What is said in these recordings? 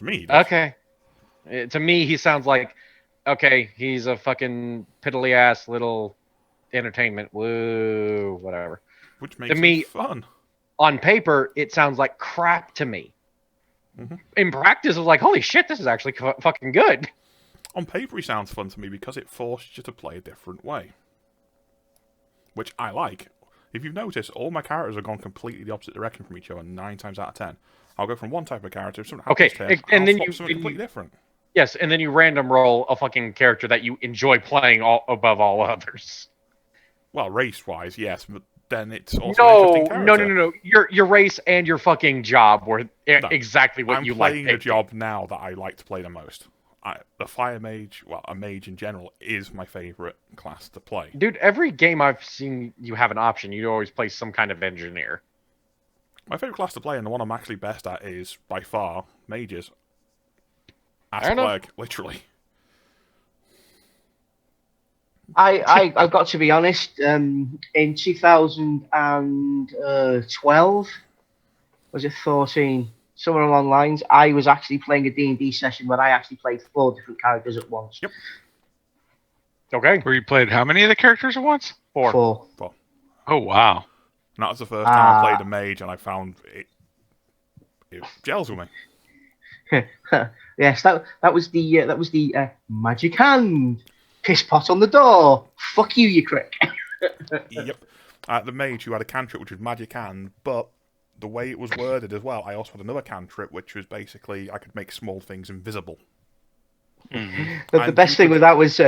To me, he does. Okay. To me, he sounds like, okay, he's a fucking piddly ass little entertainment. Woo, whatever. Which To makes him me, fun. on paper, it sounds like crap to me. Mm-hmm. In practice, I was like, holy shit, this is actually fucking good. On paper, he sounds fun to me because it forces you to play a different way. Which I like. If you've noticed, all my characters have gone completely the opposite direction from each other 9 times out of 10. I'll go from one type of character, if something happens to him, and I'll then swap something completely different. Yes, and then you random roll a fucking character that you enjoy playing above all others. Well, race-wise, yes, but then it's also an interesting character. No. Your race and your fucking job were exactly what you like. I'm playing the job now that I like to play the most. The Fire Mage, well, a mage in general, is my favourite class to play. Dude, every game I've seen you have an option. You always play some kind of engineer. My favourite class to play, and the one I'm actually best at, is, by far, mages. Ask Clerk, literally. I've got to be honest, in 2012, was it 14? Somewhere along the lines, I was actually playing a D&D session where I actually played 4 different characters at once. Yep. Okay. Where you played how many of the characters at once? 4. Four. Oh, wow. And that was the first time I played a mage, and I found it gels with me. Yes, that was the magic hand. Piss pot on the door. Fuck you, you crick. Yep. The mage who had a cantrip, which was magic hand, but the way it was worded as well, I also had another cantrip, which was basically I could make small things invisible. Mm-hmm. But the best thing with that was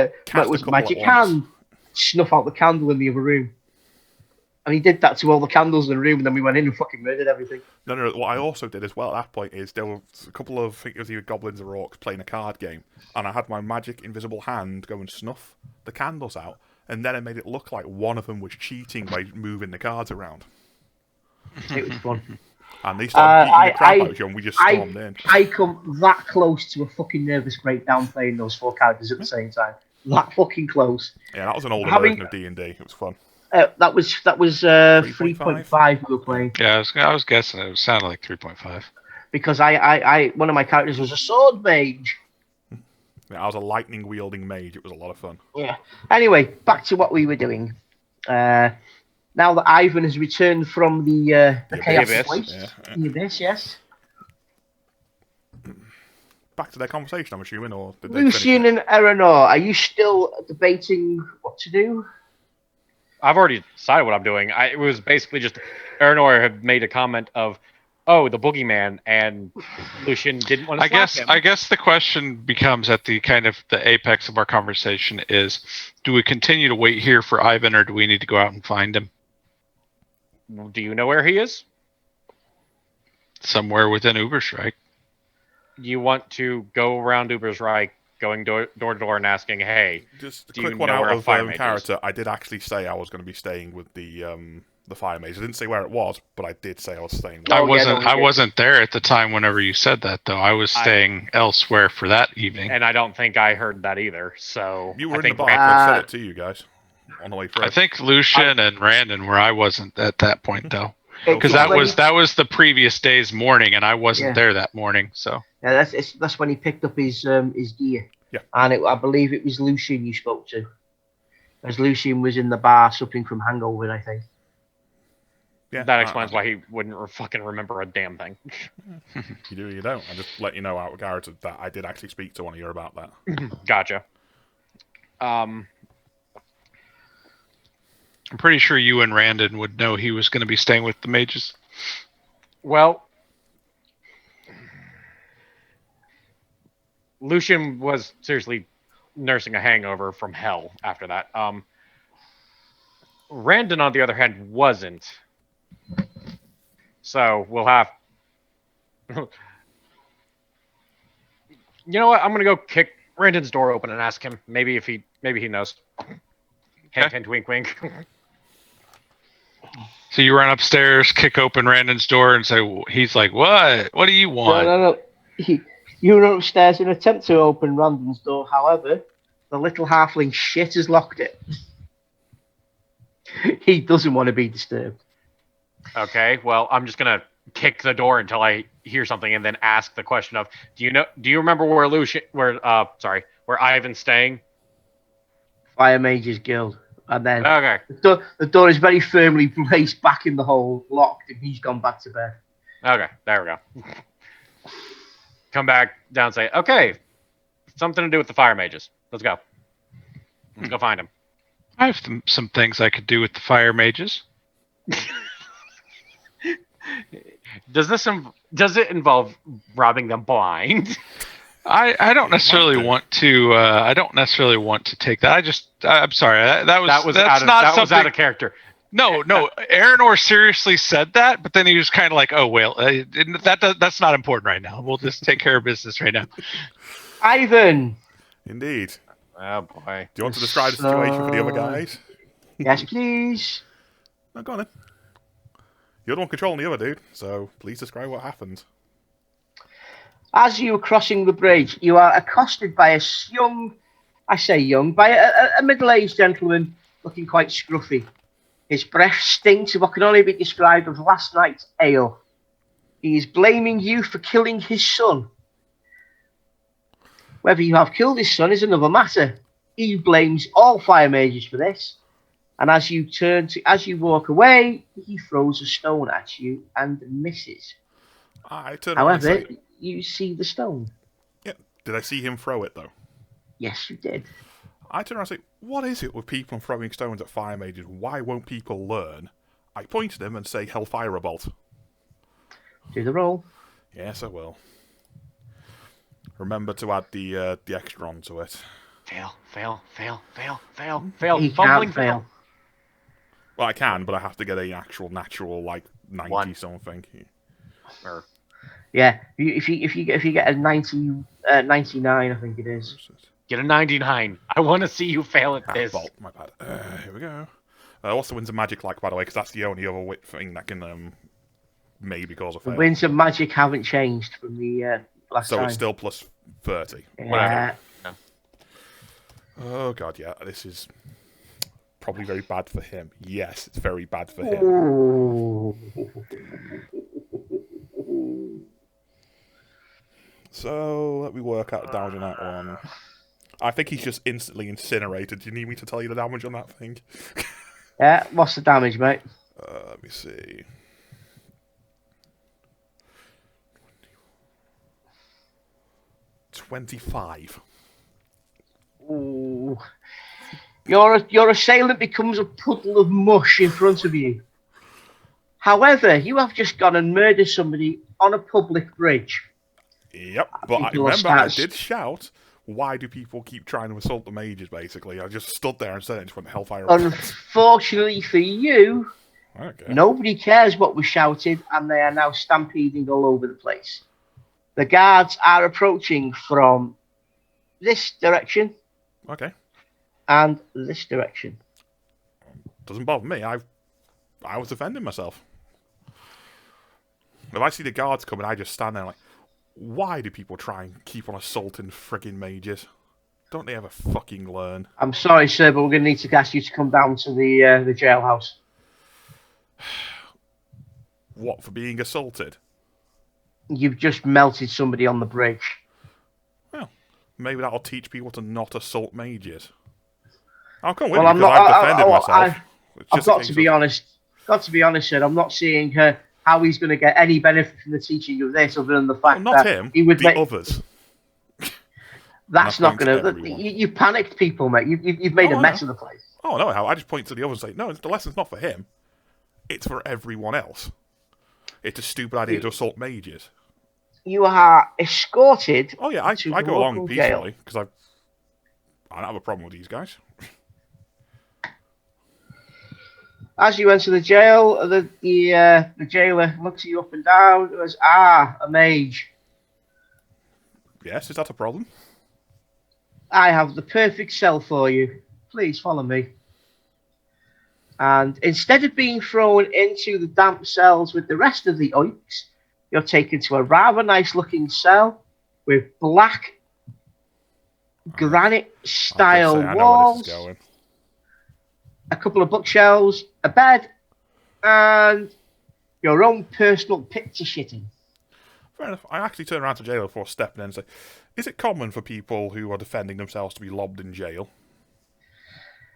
magic hand. Snuff out the candle in the other room. And he did that to all the candles in the room, and then we went in and fucking murdered everything. No. What I also did as well at that point is there were a couple of, I think it was either goblins or orcs playing a card game, and I had my magic invisible hand go and snuff the candles out, and then I made it look like one of them was cheating by moving the cards around. It was fun. And they started beating the crap out of you, and we just stormed in. I come that close to a fucking nervous breakdown playing those 4 characters at the same time. That fucking close. Yeah, that was an older version of D&D. It was fun. That was 3.5 we were playing. Yeah, I was guessing it sounded like 3.5. Because I one of my characters was a sword mage. Yeah, I was a lightning wielding mage. It was a lot of fun. Yeah. Anyway, back to what we were doing. Now that Ivan has returned from the chaos waste, the abyss, yes. Back to their conversation, I'm assuming, or did they Lucian and Eleanor, are you still debating what to do? I've already decided what I'm doing. It was basically just Eleanor had made a comment of, "Oh, the boogeyman," and Lucian didn't want to. I guess the question becomes at the kind of the apex of our conversation is: do we continue to wait here for Ivan, or do we need to go out and find him? Do you know where he is? Somewhere within Uberstrike. You want to go around Uberstrike, going door to door and asking, "Hey, just a do quick you one know out where a of fire mage character. is?" I did actually say I was going to be staying with the fire mage. I didn't say where it was, but I did say I was staying. With I wasn't there at the time. Whenever you said that, though, I was staying elsewhere for that evening. And I don't think I heard that either. So you were in the bar. I said it to you guys on the way through. I think Lucian and Randon where I wasn't at that point though. Because that was the previous day's morning, and I wasn't there that morning. So yeah, that's when he picked up his gear. Yeah, and I believe it was Lucian you spoke to, as Lucian was in the bar suffering from hangover, I think. Yeah, that explains why he wouldn't fucking remember a damn thing. You do, you don't. I just let you know out of character that I did actually speak to one of you about that. Gotcha. I'm pretty sure you and Randon would know he was going to be staying with the mages. Well, Lucian was seriously nursing a hangover from hell after that. Randon, on the other hand, wasn't. So we'll have... You know what? I'm going to go kick Randon's door open and ask him. Maybe he knows. Hint, hint, wink, wink. So you run upstairs, kick open Randon's door, and say, he's like, what? What do you want? No. You run upstairs and attempt to open Randon's door. However, the little halfling shit has locked it. He doesn't want to be disturbed. Okay, well, I'm just going to kick the door until I hear something, and then ask the question of, Do you remember where where Ivan's staying? Fire Mages Guild. And then Okay. the door is very firmly placed back in the hole, locked, and he's gone back to bed. Okay, there we go. Come back down and say, okay, something to do with the fire mages. Let's go. Let's go find him. I have some things I could do with the fire mages. Does it involve robbing them blind? I don't necessarily want to. I don't necessarily want to take that. I'm sorry. That was out of character. No. Aranor seriously said that, but then he was kind of like, "Oh well, that's not important right now. We'll just take care of business right now." Ivan. Indeed. Oh boy. Do you want to describe the situation for the other guys? Yes, please. No, go on then. You're the one controlling the other dude, so please describe what happened. As you are crossing the bridge, you are accosted by a middle-aged gentleman looking quite scruffy. His breath stinks of what can only be described as last night's ale. He is blaming you for killing his son. Whether you have killed his son is another matter. He blames all fire mages for this. And as you walk away, he throws a stone at you and misses. However, you see the stone. Yeah. Did I see him throw it, though? Yes, you did. I turn around and say, what is it with people throwing stones at fire mages? Why won't people learn? I point at him and say, Hellfire Bolt. Do the roll. Yes, I will. Remember to add the extra onto it. Fail. He can't fail. Well, I can, but I have to get an actual natural, like, 90-something. Yeah, if you get a 99, I think it is. Get a 99. I want to see you fail at this. Bolt, my bad. Here we go. What's the Winds of Magic like, by the way? Because that's the only other thing that can maybe cause a fail. The Winds of Magic haven't changed from the last time. So it's still plus 30. Yeah. Whatever. Oh, God, yeah. This is probably very bad for him. Yes, it's very bad for him. Ooh. So, let me work out the damage on that one. I think he's just instantly incinerated. Do you need me to tell you the damage on that thing? Yeah, what's the damage, mate? Let me see. 25. Ooh. Your assailant becomes a puddle of mush in front of you. However, you have just gone and murdered somebody on a public bridge. Yep, but I remember I did shout, why do people keep trying to assault the mages, basically? I just stood there and said it and just went Hellfire. Unfortunately for you, okay. Nobody cares what was shouted, and they are now stampeding all over the place. The guards are approaching from this direction. Okay. And this direction. Doesn't bother me. I was defending myself. If I see the guards coming, I just stand there like, why do people try and keep on assaulting frigging mages? Don't they ever fucking learn? I'm sorry, sir, but we're going to need to ask you to come down to the jailhouse. What, for being assaulted? You've just melted somebody on the bridge. Well, maybe that'll teach people to not assault mages. I'll come with you because I've defended myself. I've got to be honest. Sir, I'm not seeing how he's going to get any benefit from the teaching of this, other than the fact not that him, he would the others. That's not going to. You panicked people, mate. You've made a mess of the place. Oh no! I just point to the others and say, no, the lesson's not for him. It's for everyone else. It's a stupid idea to assault mages. You are escorted. Oh yeah, I go along peacefully because I don't have a problem with these guys. As you enter the jail, the jailer looks you up and down and goes, a mage. Yes, is that a problem? I have the perfect cell for you. Please follow me. And instead of being thrown into the damp cells with the rest of the oiks, you're taken to a rather nice-looking cell with black granite-style walls, a couple of bookshelves, a bed, and Your own personal picture shitting. Fair enough. I actually turn around to jail before stepping in and say, is it common for people who are defending themselves to be lobbed in jail?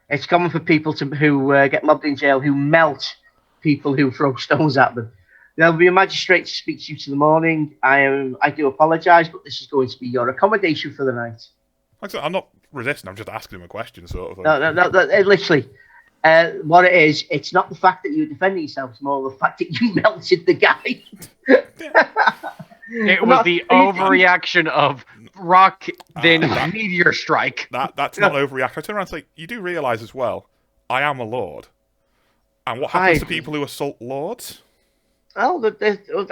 It's common for people who get mobbed in jail who melt people who throw stones at them. There'll be a magistrate to speak to you in the morning. I do apologise, but this is going to be your accommodation for the night. Like I said, I'm not resisting. I'm just asking him a question, sort of thing. No, literally. What it is, it's not the fact that you're defending yourself, it's more the fact that you melted the guy. It was the overreaction of rock, then meteor strike. That's not overreaction. I turn around and say, you do realise as well, I am a lord. And what happens to people who assault lords? Well,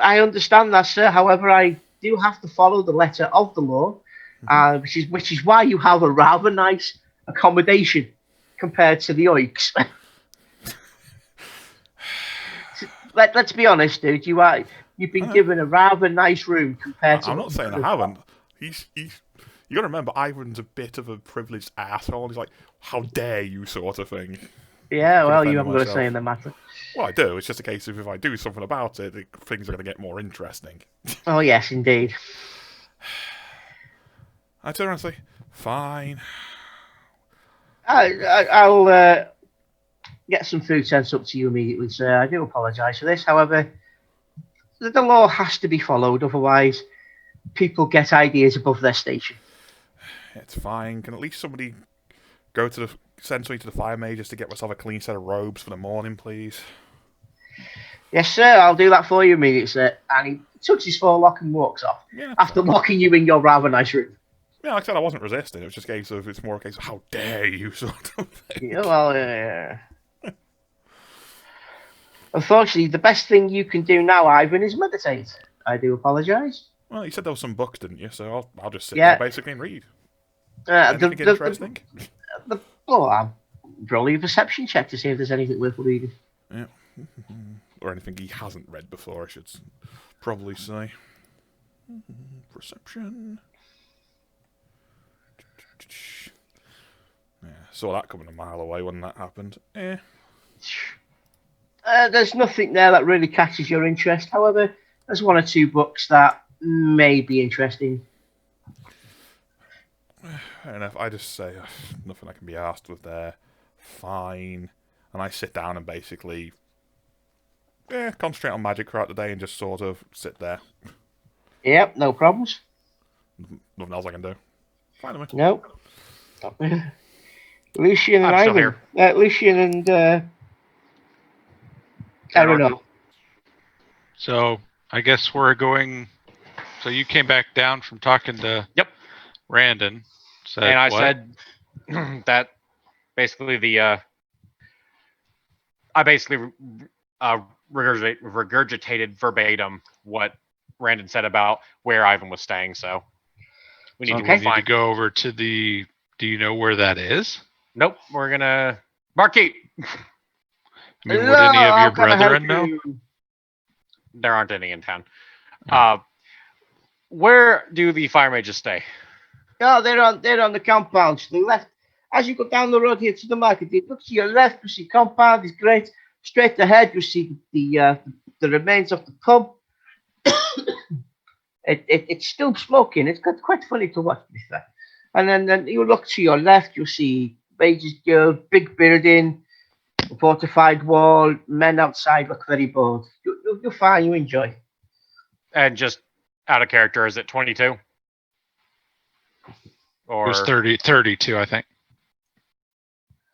I understand that, sir. However, I do have to follow the letter of the law, which is why you have a rather nice accommodation compared to the oiks. Let's be honest, dude. You've been given a rather nice room compared to. I'm not saying I haven't. He's. You got to remember, Ivan's a bit of a privileged asshole. He's like, "How dare you?" sort of thing. Yeah, well, you haven't got to say in the matter. Well, I do. It's just a case of if I do something about it, things are going to get more interesting. Oh yes, indeed. I turn around and say, "Fine." I'll get some food sent up to you immediately, sir. I do apologise for this. However, the law has to be followed, otherwise people get ideas above their station. It's fine. Can at least somebody send somebody to the fire mages to get myself a clean set of robes for the morning, please? Yes, sir. I'll do that for you immediately, sir. And he tucks his forelock and walks off after locking you in your rather nice room. Yeah, like I said, I wasn't resisting. It was just it's more a case of how dare you sort of thing. Yeah, well, unfortunately, the best thing you can do now, Ivan, is meditate. I do apologise. Well, you said there were some books, didn't you? So I'll just sit there basically and read. Anything interesting? I'll roll a perception check to see if there's anything worth reading. Yeah. Or anything he hasn't read before, I should probably say. Perception. Yeah, saw that coming a mile away when that happened. There's nothing there that really catches your interest. However, there's one or two books that may be interesting. Fair enough. I just say nothing I can be asked with there. Fine. And I sit down and basically concentrate on magic throughout the day and just sort of sit there. Yep, no problems. Nothing else I can do. Fine with me. No. Lucian and Ivan. Lucian and Eleanor. So I guess we're going. So you came back down from talking to Randon. And I said that basically I basically regurgitated verbatim what Randon said about where Ivan was staying. So we need to go over to the. Do you know where that is? Nope. We're gonna Barkeep. I mean, would any of your brethren know? There aren't any in town. Where do the fire mages stay? Oh, they're on the compound to the left. As you go down the road here to the market, you look to your left, you see compound is great. Straight ahead, you see the remains of the pub. It's still smoking. It's quite funny to watch this thing. And then you look to your left, you'll see Mages Guild, big building, fortified wall, men outside look very bored. You're fine, you enjoy. And just out of character, is it 22? Or it was 32, I think.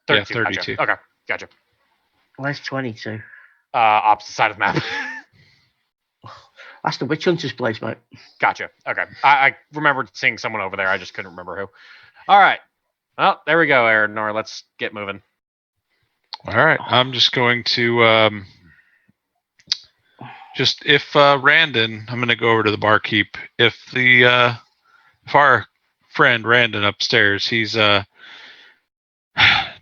32, yeah, 32. Okay, gotcha. Where's 22? Opposite side of the map. That's the witch hunter's place, mate. Gotcha. Okay. I remembered seeing someone over there. I just couldn't remember who. All right. Well, there we go, Aaron. Let's get moving. All right. I'm just going to if Randon, I'm going to go over to the barkeep. If our friend Randon upstairs, he's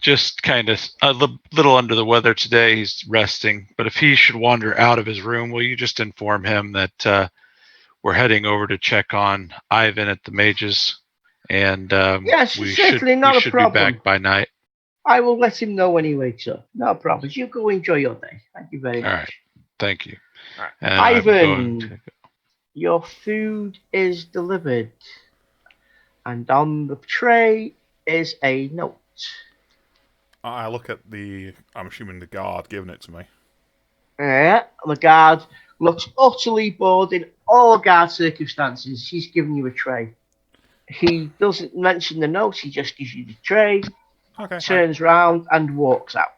just kind of a little under the weather today. He's resting. But if he should wander out of his room, will you just inform him that we're heading over to check on Ivan at the Mages? And yes, we certainly should, not we a should problem. be back by night. I will let him know when he wakes up. No problem. You go enjoy your day. Thank you very much. All right. Thank you. Alright. And I'm going Ivan, your food is delivered, and on the tray is a note. I look at I'm assuming the guard giving it to me. Yeah, the guard looks utterly bored in all guard circumstances. He's giving you a tray. He doesn't mention the note, he just gives you the tray, Okay. turns round, and walks out.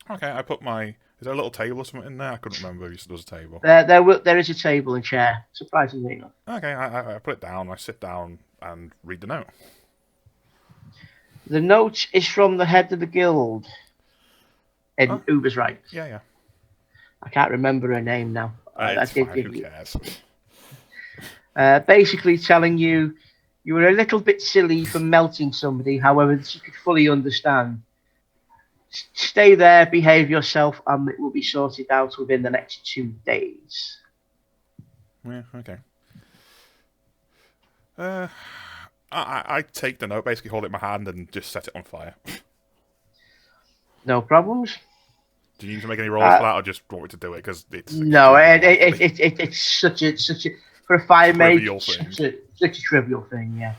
Okay, I put my... Is there a little table or something in there? I couldn't remember if there's a table. There is a table and chair, surprisingly enough. Okay, I put it down, I sit down and read the note. The note is from the head of the guild in Oh. Uber's right. Yeah. I can't remember her name now. It's did fine, give who you. cares? Basically telling you were a little bit silly for melting somebody, however, she could fully understand. Stay there, behave yourself, and it will be sorted out within the next 2 days. Yeah, okay. I take the note, basically hold it in my hand and just set it on fire. No problems. Do you need to make any rolls for that, or just want me to do it? Because it's No, extremely likely. it's such a for a fire mage, Trivial thing. such a trivial thing, yeah.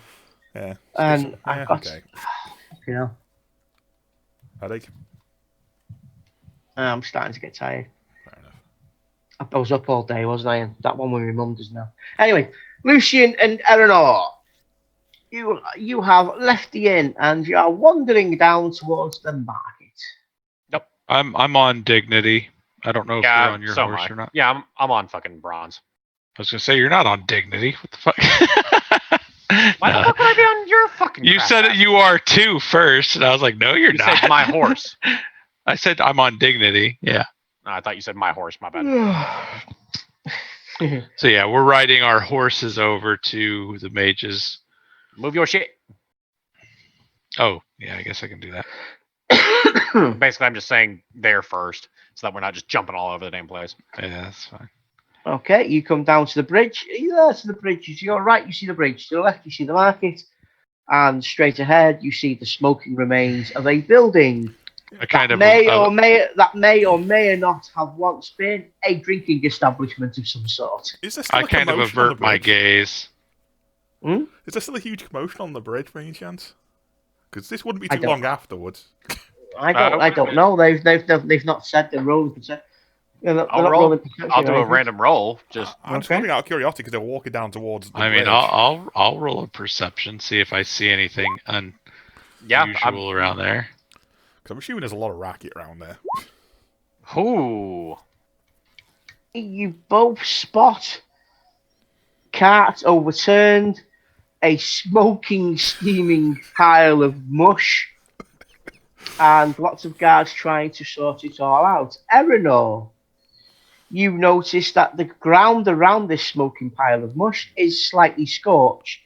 Yeah. And Yeah, I've got, okay. you know, Headache? I'm starting to get tired. Fair enough. I was up all day, wasn't I? And that one with my mum does now. Anyway, Lucian and Eleanor, you have left the inn and you are wandering down towards the market. I'm on dignity. I don't know if Yeah, you're on your so horse am I. or not. Yeah, I'm on fucking bronze. I was gonna say you're not on dignity. What the fuck? Why the fuck would I be on your fucking? You crap said ass? you are too first, and I was like, no, you're You not. said my horse. I said I'm on dignity. Yeah. No, I thought you said my horse. My bad. So yeah, we're riding our horses over to the mages. Move your shit. Oh yeah, I guess I can do that. Basically, I'm just saying there first, so that we're not just jumping all over the damn place. Yeah, that's fine. Okay, you come down to the bridge. You there to the bridge. To your right, you see the bridge. To the left, you see the market. And straight ahead, you see the smoking remains of a building that may or may not have once been a drinking establishment of some sort. Is there still I a kind of commotion on the avert my bridge? gaze. Hmm? Is there still a huge commotion on the bridge by any chance? Because this wouldn't be I too don't long know. afterwards. I don't know. They've not said they're rolling percent. They're not rolling perception I'll do or a anything. random roll. Just I'm just Okay. wondering out of curiosity because they're walking down towards the I bridge. mean, I'll roll a perception, see if I see anything yeah. unusual around there. Because I'm assuming there's a lot of racket around there. Ooh. You both spot cart overturned, a smoking, steaming pile of mush, and lots of guards trying to sort it all out. Eleanor, you notice that the ground around this smoking pile of mush is slightly scorched.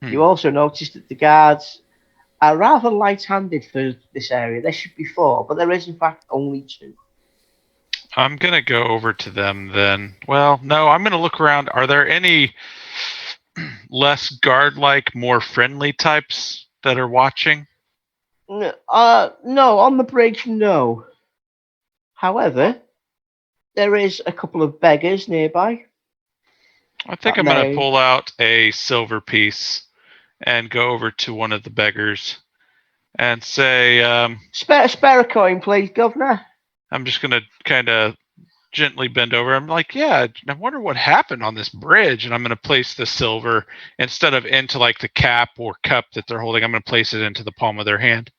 You also notice that the guards are rather light-handed for this area. There should be 4, but there is in fact only 2. I'm gonna go over to them then. Well, no, I'm gonna look around. Are there any less guard-like, more friendly types that are watching? No, on the bridge, no. However, there is a couple of beggars nearby. I think That I'm gonna may- pull out a silver piece and go over to one of the beggars and say, Spare a coin, please, Governor. I'm just gonna kind of gently bend over. I'm like, yeah, I wonder what happened on this bridge, and I'm gonna place the silver instead of into like the cap or cup that they're holding. I'm gonna place it into the palm of their hand.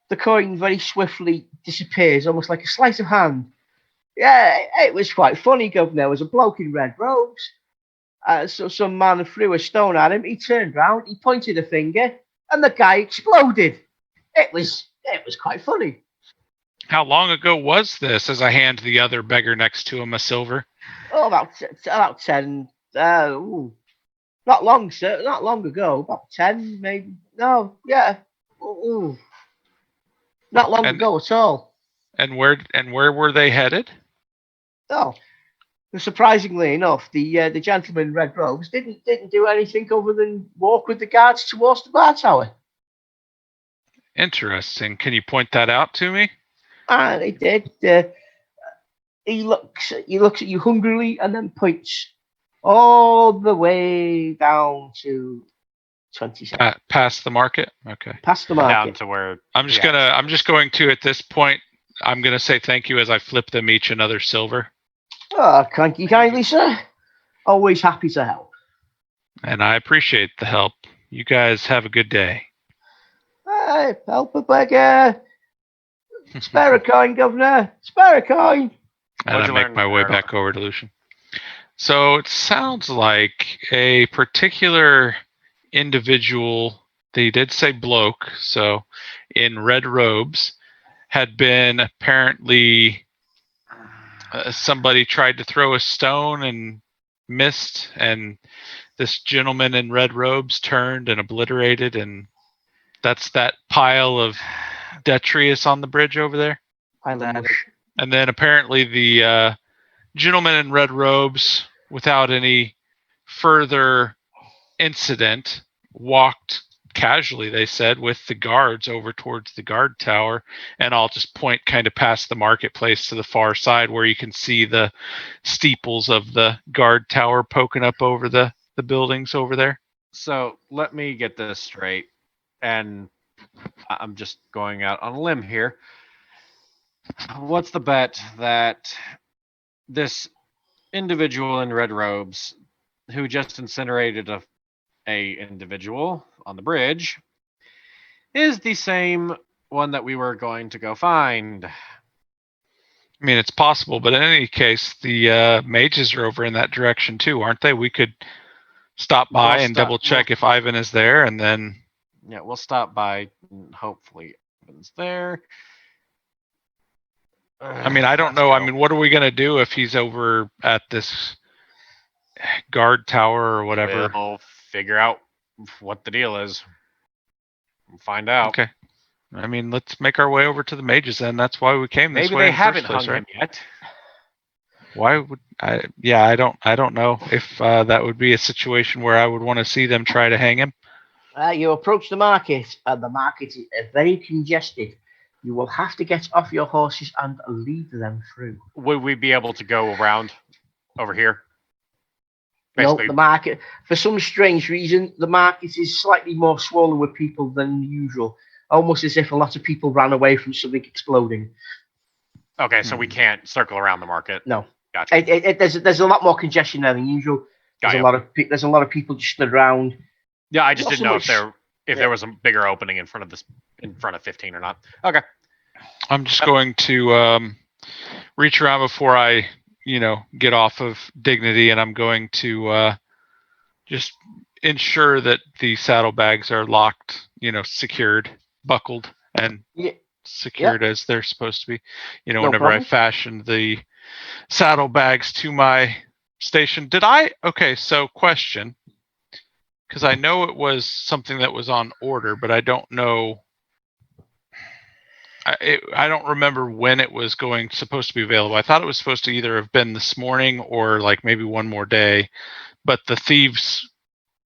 The coin very swiftly disappears, almost like a sleight of hand. Yeah, it was quite funny, Governor. There was a bloke in red robes. So some man threw a stone at him. He turned round, he pointed a finger, and the guy exploded. It was quite funny. How long ago was this? As I hand the other beggar next to him a silver. Oh, about 10. Not long, sir. Not long ago. About 10, maybe. No, yeah. Ooh. Not long ago at all. And where were they headed? Oh, surprisingly enough, the gentleman in red robes didn't do anything other than walk with the guards towards the bar tower. Interesting. Can you point that out to me? And he did. he looks at you hungrily and then points all the way down to 27. Past the market. Okay. Past the Down market. to where I'm just going to at this point. I'm gonna say thank you as I flip them each another silver, Oh, thank you kindly, sir. Always happy to help. and I appreciate the help. You guys have a good day. Hey, help a beggar. Spare a coin, governor. Spare a coin. And What'd I you make learn my in way Erdor? back over to Lucian. So it sounds like a particular individual, they did say bloke, so in red robes, had been apparently somebody tried to throw a stone and missed, and this gentleman in red robes turned and obliterated, and that's that pile of detritus on the bridge over there. Pile of mush. And then apparently the gentleman in red robes, without any further incident, walked casually, they said, with the guards over towards the guard tower. And I'll just point kind of past the marketplace to the far side where you can see the steeples of the guard tower poking up over the buildings over there. So let me get this straight, and I'm just going out on a limb here. What's the bet that this individual in red robes, who just incinerated a individual on the bridge, is the same one that we were going to go find? I mean, it's possible, but in any case, the mages are over in that direction too, aren't they? We could stop by We'll and stop- double check if Ivan is there, and then Yeah, we'll stop by and hopefully Evan's there. I mean, I don't know. I mean, what are we gonna do if he's over at this guard tower or whatever? We'll figure out what the deal is. We'll find out. Okay. I mean, let's make our way over to the mages then. That's why we came this Maybe way they in the haven't first place, hung right? him yet. Why would I? Yeah, I don't know if that would be a situation where I would want to see them try to hang him. You approach the market, and the market is very congested. You will have to get off your horses and lead them through. Would we be able to go around over here? No, Basically, the market, for some strange reason, the market is slightly more swollen with people than usual. Almost as if a lot of people ran away from something exploding. okay, so we can't circle around the market. No. Gotcha. There's a lot more congestion there than usual. Got There's you. a lot of people just stood around. Yeah, I just Not didn't so know much- if there was a bigger opening in front of 15 or not. Okay. I'm just going to reach around before I, get off of dignity, and I'm going to just ensure that the saddlebags are locked, secured, buckled, and Yeah. secured as they're supposed to be. No Whenever problem. I fashion the saddlebags to my station. Okay, so question. Because I know it was something that was on order, but I don't know. I don't remember when it was supposed to be available. I thought it was supposed to either have been this morning or like maybe one more day. But the thieves'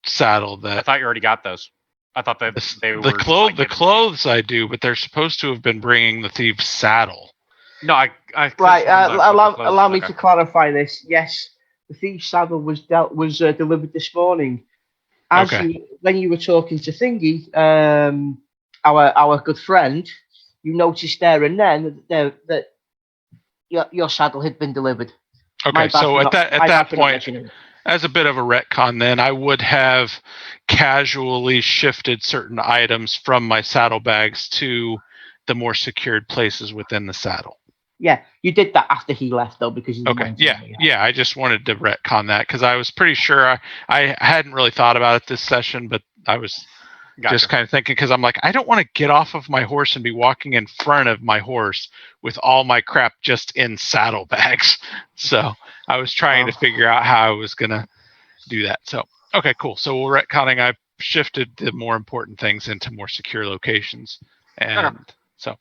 saddle I that thought you already got those. I thought that they were the clothes I do, but they're supposed to have been bringing the thieves' saddle. No, I Right, allow me okay. to clarify this. Yes, the thief's saddle was delivered this morning. When you were talking to Thingy, our good friend, you noticed there and then that your saddle had been delivered. Okay, so at that point, as a bit of a retcon, then I would have casually shifted certain items from my saddlebags to the more secured places within the saddle. Yeah, you did that after he left, though, because you Okay, yeah. I just wanted to retcon that because I was pretty sure I hadn't really thought about it this session, but I was just kind of thinking because I'm like, I don't want to get off of my horse and be walking in front of my horse with all my crap just in saddlebags. So I was trying to figure out how I was gonna do that. So okay, cool. So we're retconning. I've shifted the more important things into more secure locations, and so,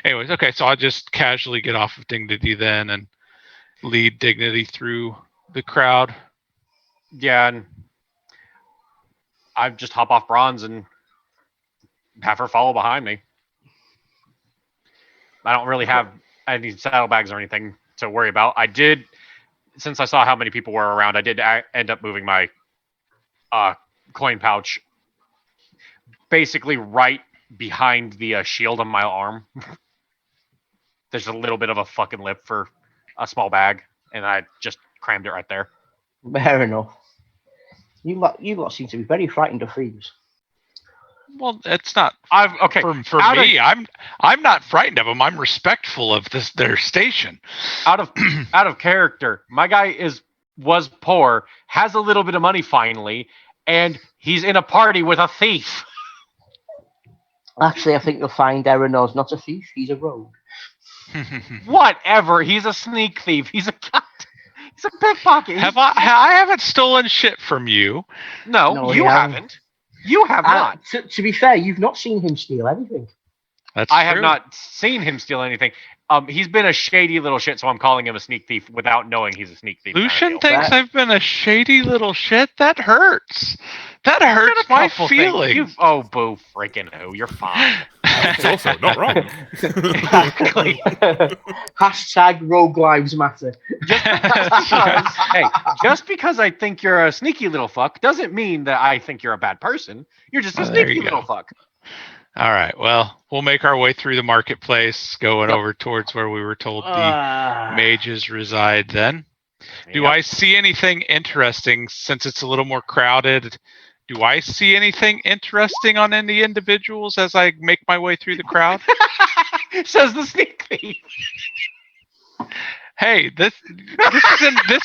anyways, okay. So I'll just casually get off of Dignity then and lead Dignity through the crowd. Yeah, and I just hop off Bronze and have her follow behind me. I don't really have any saddlebags or anything to worry about. I did, since I saw how many people were around, I did end up moving my coin pouch basically right behind the shield on my arm. There's a little bit of a fucking lip for a small bag, and I just crammed it right there. Fair enough. You lot seem to be very frightened of thieves. Well, it's not. Okay. For me, I'm not frightened of them. I'm respectful of their station. Out of character, my guy was poor, has a little bit of money finally, and he's in a party with a thief. Actually, I think you'll find Erenor's not a thief, he's a rogue. Whatever. He's a sneak thief. He's a pickpocket. I haven't stolen shit from you. No, you haven't. You have not. To be fair, you've not seen him steal anything. I have not seen him steal anything. He's been a shady little shit, so I'm calling him a sneak thief without knowing he's a sneak thief. Lucian thinks I've been a shady little shit? That hurts. That hurts my feelings. Oh, boo freaking who. You're fine. It's also not wrong. Exactly. Hashtag rogue lives matter. Just because I think you're a sneaky little fuck doesn't mean that I think you're a bad person. You're just a sneaky little fuck. All right. Well, we'll make our way through the marketplace, going over towards where we were told the mages reside then. Do I see anything interesting since it's a little more crowded? Do I see anything interesting on any individuals as I make my way through the crowd? Says the sneak thief. Hey, this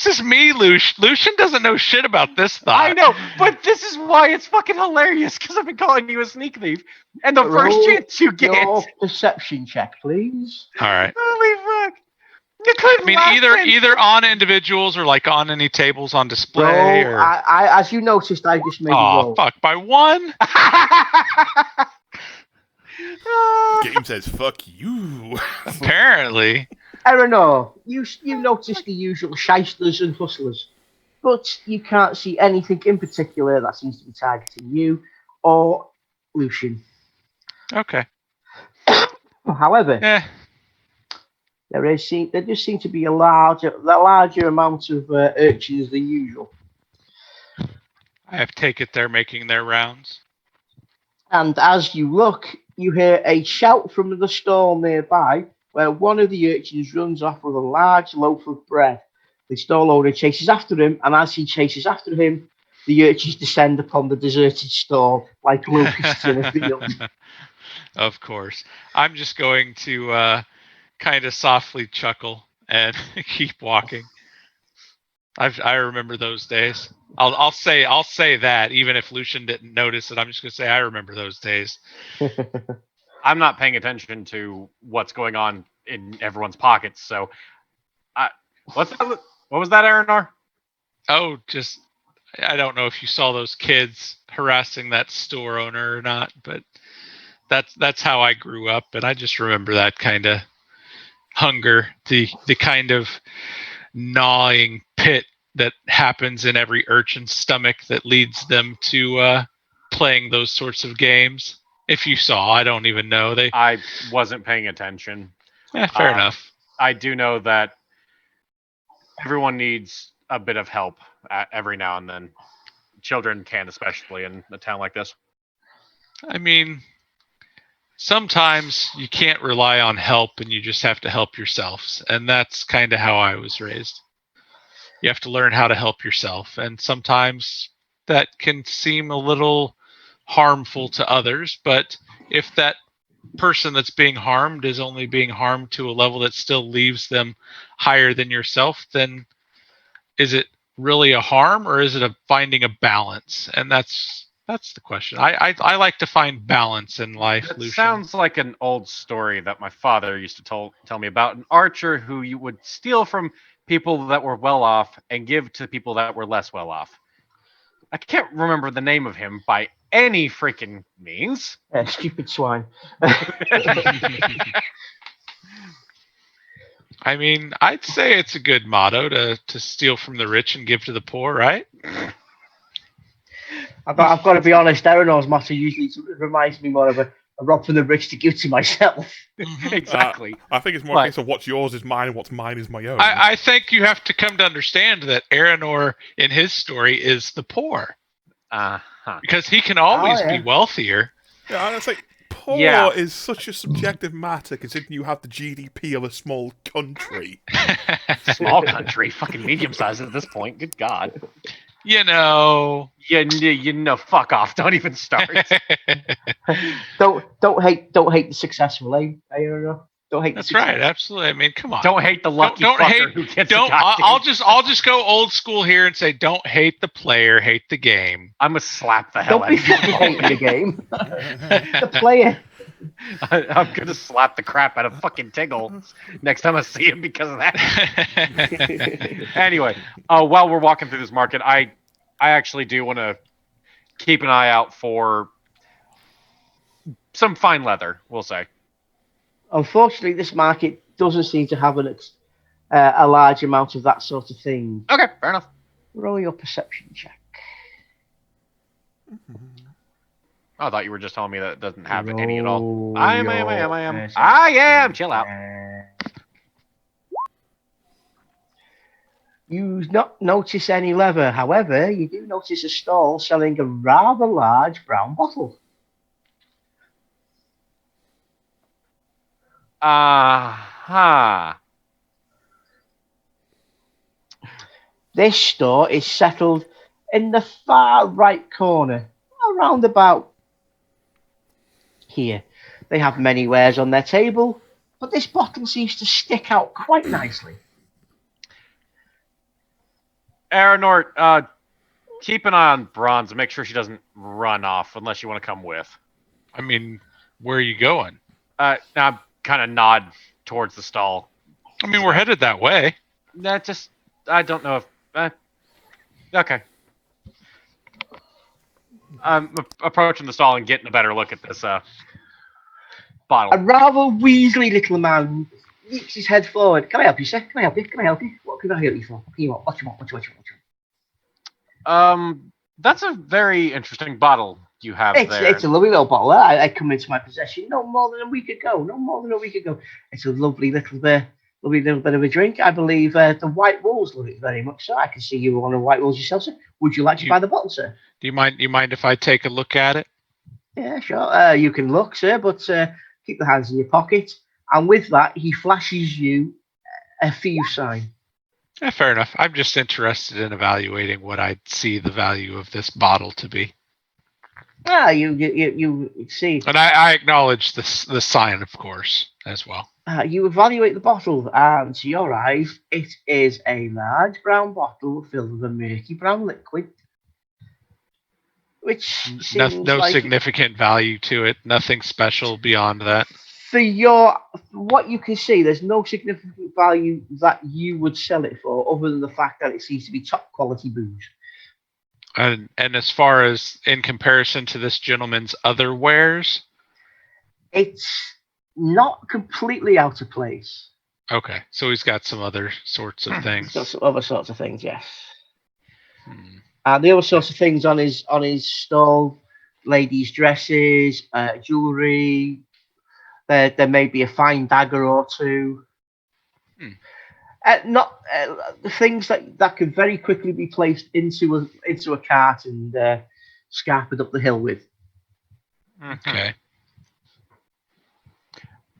is me, Lucian. Lucian doesn't know shit about this thought. I know, but this is why it's fucking hilarious, because I've been calling you a sneak thief, and the first chance you get... Your perception check, please. All right. Holy fuck. You couldn't either on individuals or like on any tables on display. Roll, I as you noticed, I just made a roll. Oh, fuck, by one? Game says, fuck you. Apparently. Erenor, you notice the usual shysters and hustlers, but you can't see anything in particular that seems to be targeting you or Lucian. Okay. However, there does seem to be a larger amount of urchins than usual. I take it they're making their rounds. And as you look, you hear a shout from the stall nearby, where one of the urchins runs off with a large loaf of bread. The stall owner chases after him, and as he chases after him, the urchins descend upon the deserted stall like locusts in a field. Of course. I'm just going to kind of softly chuckle and keep walking. I remember those days. I'll say that even if Lucian didn't notice it. I'm just going to say I remember those days. I'm not paying attention to what's going on in everyone's pockets. So, what was that, Arenar? Oh, just I don't know if you saw those kids harassing that store owner or not, but that's how I grew up, and I just remember that kind of hunger, the kind of gnawing pit that happens in every urchin's stomach that leads them to playing those sorts of games. If you saw, I don't even know. I wasn't paying attention. Yeah, fair enough. I do know that everyone needs a bit of help every now and then. Children can, especially in a town like this. I mean, sometimes you can't rely on help and you just have to help yourselves. And that's kind of how I was raised. You have to learn how to help yourself. And sometimes that can seem a little harmful to others, but if that person that's being harmed is only being harmed to a level that still leaves them higher than yourself, then is it really a harm or is it finding a balance? And that's the question. I like to find balance in life. It Lucian. Sounds like an old story that my father used to tell me about, an archer who you would steal from people that were well off and give to people that were less well off. I can't remember the name of him by any freaking means. Stupid swine. I mean, I'd say it's a good motto to steal from the rich and give to the poor, right? I've got to be honest, Erenor's motto usually reminds me more of a I rob from the rich to give to myself. Exactly. I think it's more a case of what's yours is mine and what's mine is my own. I think you have to come to understand that Aranor, in his story, is the poor. Because he can always be wealthier. Yeah, and it's like, poor is such a subjective matter considering you have the GDP of a small country. Small country, fucking medium sized at this point. Good God. You know, fuck off. Don't even start. Don't hate the successful, eh? Don't hate. That's right. Absolutely. I mean, come on. Don't hate the lucky fucker who gets. I'll just go old school here and say, don't hate the player, hate the game. I'm gonna slap the hell out of you. Don't be hating the game. The player. I'm gonna slap the crap out of fucking Tiggle next time I see him because of that. Anyway, while we're walking through this market, I actually do want to keep an eye out for some fine leather, we'll say. Unfortunately, this market doesn't seem to have a large amount of that sort of thing. Okay, fair enough. Roll your perception check. I thought you were just telling me that it doesn't have any at all. Roll I am. your I am. Chill out. You not notice any leather. However, you do notice a stall selling a rather large brown bottle. This store is settled in the far right corner, around about here. They have many wares on their table, but this bottle seems to stick out quite nicely. Aranor, keep an eye on Bronze and make sure she doesn't run off unless you want to come with. I mean, where are you going? Now I'm kind of nod towards the stall. I mean, we're headed that way. I don't know if... okay. I'm approaching the stall and getting a better look at this bottle. A rather weaselly little man leaks his head forward. Can I help you, sir? Can I help you? Can I help you? What can I help you for? What do you want? What do you want? That's a very interesting bottle you have there. It's a lovely little bottle. I come into my possession no more than a week ago. It's a lovely little bit of a drink. I believe the White Wolves love it very much, so I can see you were one of the White Wolves yourself, sir. Would you like to buy the bottle, sir? Do you mind if I take a look at it? Yeah, sure. You can look, sir, but keep the hands in your pocket. And with that, he flashes you a fee sign. Yeah, fair enough. I'm just interested in evaluating what I'd see the value of this bottle to be. You see. And I acknowledge the sign, of course, as well. You evaluate the bottle, and to your eyes, it is a large brown bottle filled with a murky brown liquid. Which seems no like significant value to it. Nothing special beyond that. For what you can see, there's no significant value that you would sell it for, other than the fact that it seems to be top quality booze. And as far as in comparison to this gentleman's other wares, it's not completely out of place. Okay, so he's got some other sorts of things. He's got some other sorts of things, yes. And the other sorts of things on his stall: ladies' dresses, jewelry. There may be a fine dagger or two. Not the things that could very quickly be placed into a cart and scarpered up the hill with. Okay.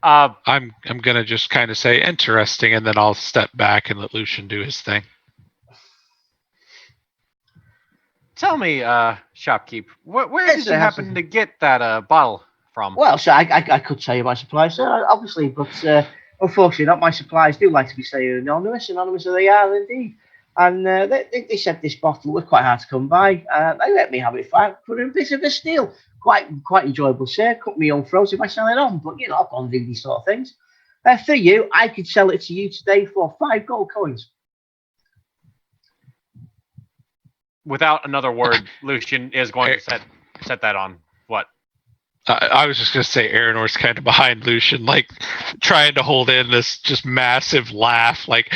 I'm gonna just kind of say interesting, and then I'll step back and let Lucian do his thing. Tell me, shopkeep, where did you happen to get that bottle from? Well, sir, I could tell you my supplies, sir, obviously, but unfortunately, not my supplies do like to be staying anonymous. Anonymous they are indeed. And they said this bottle was quite hard to come by. They let me have it for a bit of a steal. Quite enjoyable, sir. Cut me own throat if I sell it on, but I've gone to do these sort of things. For you, I could sell it to you today for 5 gold coins. Without another word, Lucian is going to set that on. What? I was just going to say Aranor's kind of behind Lucian, like trying to hold in this just massive laugh. Like,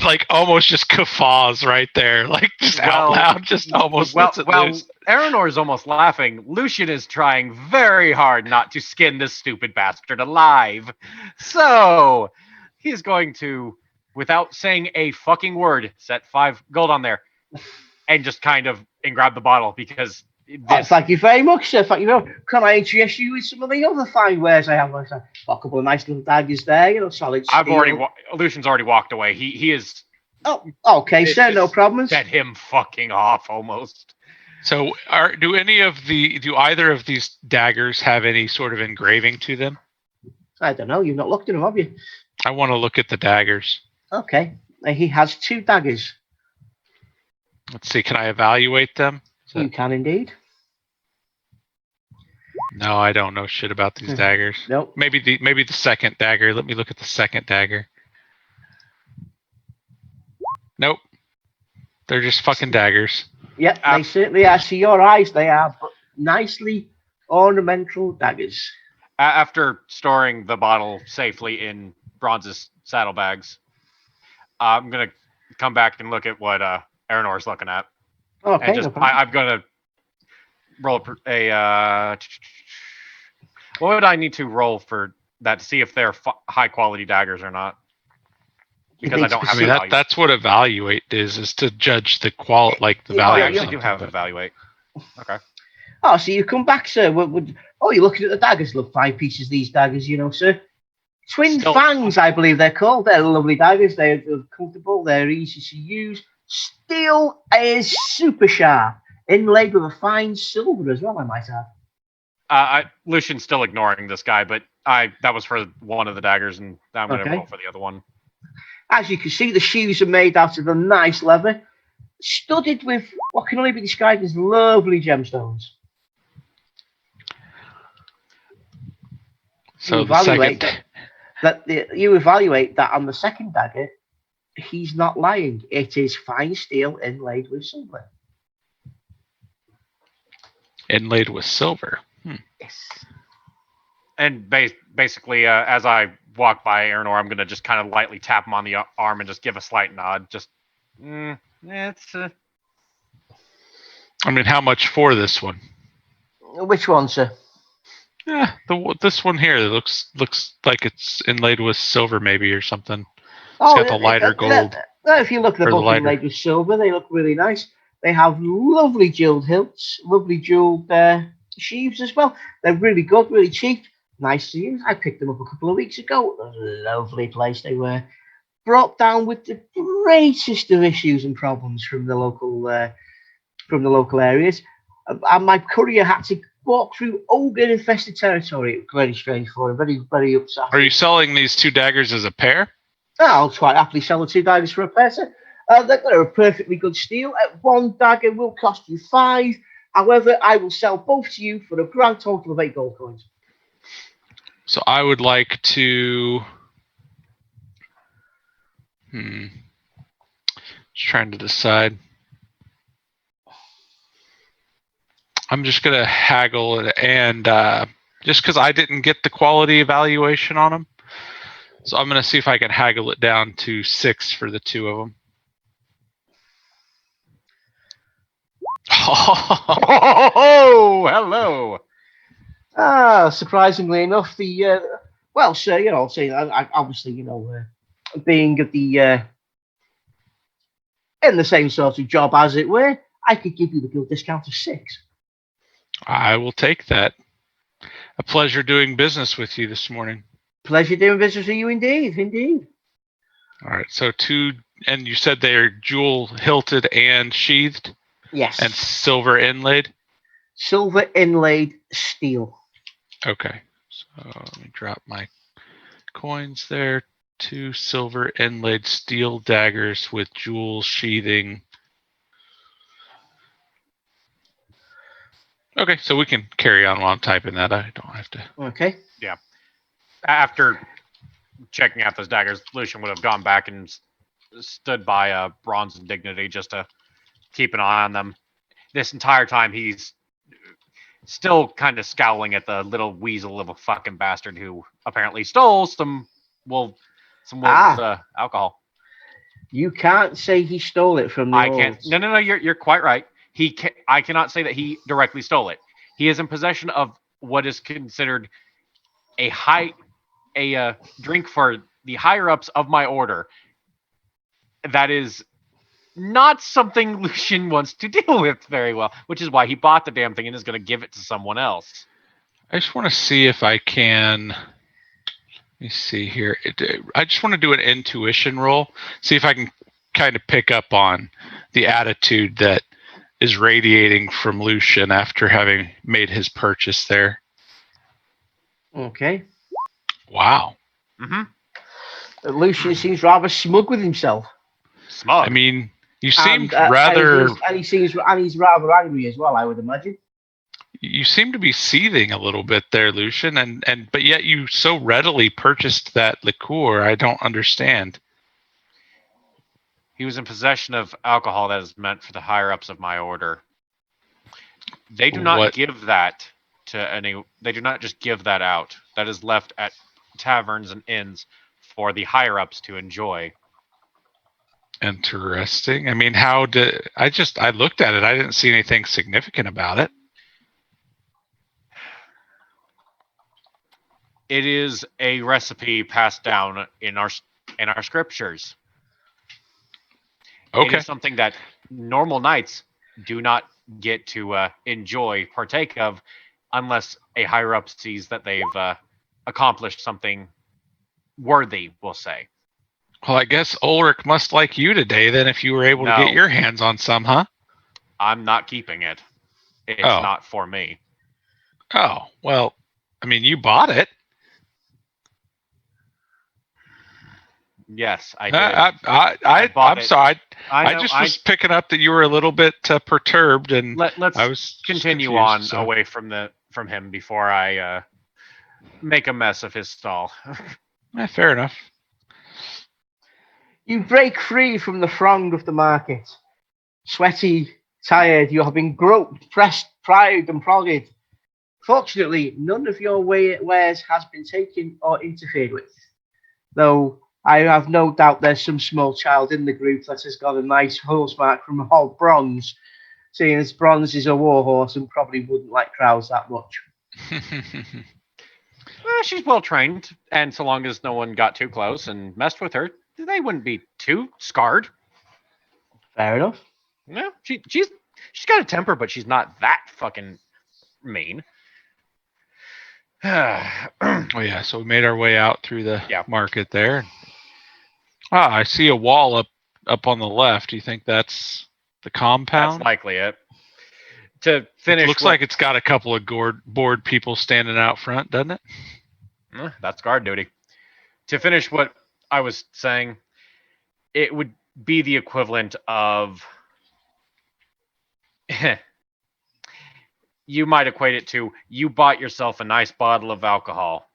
like almost just guffaws right there, like just out loud, just almost lets it loose. Aranor is almost laughing. Lucian is trying very hard not to skin this stupid bastard alive. So he's going to, without saying a fucking word, set 5 gold on there and just kind of grab the bottle because thank you very much, sir. Thank you very much. Can I introduce you with some of the other fine wares I have? I've got a couple of nice little daggers there, solid steel. Lucian's already walked away. He is. Oh, okay, sir, no problems. Set him fucking off almost. So, do either of these daggers have any sort of engraving to them? I don't know. You've not looked at them, have you? I want to look at the daggers. Okay. He has 2 daggers. Let's see. Can I evaluate them? You can indeed. No, I don't know shit about these daggers. Nope. Maybe the second dagger. Let me look at the second dagger. Nope. They're just fucking daggers. Yep, they certainly are. See your eyes, they are nicely ornamental daggers. After storing the bottle safely in Bronze's saddlebags, I'm going to come back and look at what Aranor's looking at. Okay, and I'm going to roll a... what would I need to roll for that to see if they're high-quality daggers or not? Because I don't have. I mean, that's what evaluate is to judge the quality, like the value. I actually do have evaluate. Okay. Oh, so you come back, sir. You're looking at the daggers. Look, 5 pieces of these daggers, sir. Twin fangs, I believe they're called. They're lovely daggers. They're comfortable. They're easy to use. Steel is super sharp, inlaid with a fine silver as well, I might add. Lucian's still ignoring this guy, but that was for one of the daggers, and I'm going to roll for the other one. As you can see, the shoes are made out of a nice leather, studded with what can only be described as lovely gemstones. So you evaluate that on the second dagger, he's not lying. It is fine steel inlaid with silver. Inlaid with silver. Yes. And basically, as I walk by Aranor, I'm going to just kind of lightly tap him on the arm and just give a slight nod. Just, it's... I mean, how much for this one? Which one, sir? Yeah, this one here looks like it's inlaid with silver, maybe, or something. It's got the lighter gold. If you look at the book inlaid with silver, they look really nice. They have lovely jeweled hilts, lovely jeweled sheaves as well. They're really good, really cheap, nice to use. I picked them up a couple of weeks ago. A lovely place they were. Brought down with the greatest of issues and problems from the local areas. And my courier had to walk through ogre-infested territory. It was very strange for him, very, very upset. Are you selling these 2 daggers as a pair? I'll quite happily sell the 2 daggers for a pair, sir. They're a perfectly good steal. 1 dagger will cost you 5. However, I will sell both to you for a grand total of 8 gold coins. So I would like to... Just trying to decide. I'm just going to haggle and just because I didn't get the quality evaluation on them. So I'm going to see if I can haggle it down to 6 for the 2 of them. Oh, hello. Surprisingly enough, the sir, I obviously, being at the in the same sort of job as it were, I could give you the guild discount of 6. I will take that. A pleasure doing business with you this morning. Pleasure doing business with you, indeed. All right, so 2, and you said they're jewel hilted and sheathed? Yes. And silver inlaid? Silver inlaid steel. Okay, so let me drop my coins there. 2 silver inlaid steel daggers with jewel sheathing. Okay, so we can carry on while I'm typing that. I don't have to. Okay. Yeah. After checking out those daggers, Lucian would have gone back and stood by Bronze and Dignity just to keep an eye on them. This entire time, he's still kind of scowling at the little weasel of a fucking bastard who apparently stole some wolves' alcohol. You can't say he stole it from the I can't. orcs. No. You're quite right. I cannot say that he directly stole it. He is in possession of what is considered a drink for the higher ups of my order. That is not something Lucian wants to deal with very well, which is why he bought the damn thing and is going to give it to someone else. I just want to see if I can. Let me see here. I just want to do an intuition roll. See if I can kind of pick up on the attitude that is radiating from Lucian after having made his purchase there. Okay. Wow. Mm-hmm. Lucian seems rather smug with himself. Smug. I mean, you seemed And, rather. And he's rather angry as well, I would imagine. You seem to be seething a little bit there, Lucian, but yet you so readily purchased that liqueur. I don't understand. He was in possession of alcohol that is meant for the higher ups of my order. They do not give that to any. They do not just give that out. That is left at taverns and inns for the higher ups to enjoy. Interesting. I mean, I looked at it. I didn't see anything significant about it. It is a recipe passed down in our scriptures. Okay. It is something that normal knights do not get to partake of, unless a higher up sees that they've accomplished something worthy, we'll say. Well, I guess Ulrich must like you today, then, if you were able to get your hands on some, huh? I'm not keeping it. It's not for me. Oh, well, I mean, you bought it. Yes, I did. I'm sorry. I was picking up that you were a little bit perturbed, and let's continue on away from him before I make a mess of his stall. Fair enough. You break free from the throng of the market. Sweaty, tired, you have been groped, pressed, pried, and prodded. Fortunately, none of your wares has been taken or interfered with, though I have no doubt there's some small child in the group that has got a nice horse mark from Hog Bronze, seeing as Bronze is a war horse and probably wouldn't like crowds that much. Well, she's well trained, and so long as no one got too close and messed with her, they wouldn't be too scarred. Fair enough. Yeah, she's got a temper, but she's not that fucking mean. Oh yeah, so we made our way out through the market there. I see a wall up on the left. Do you think that's the compound? That's likely it. To finish, it looks like it's got a couple of bored people standing out front, doesn't it? That's guard duty. To finish what I was saying, it would be the equivalent of you might equate it to you bought yourself a nice bottle of alcohol.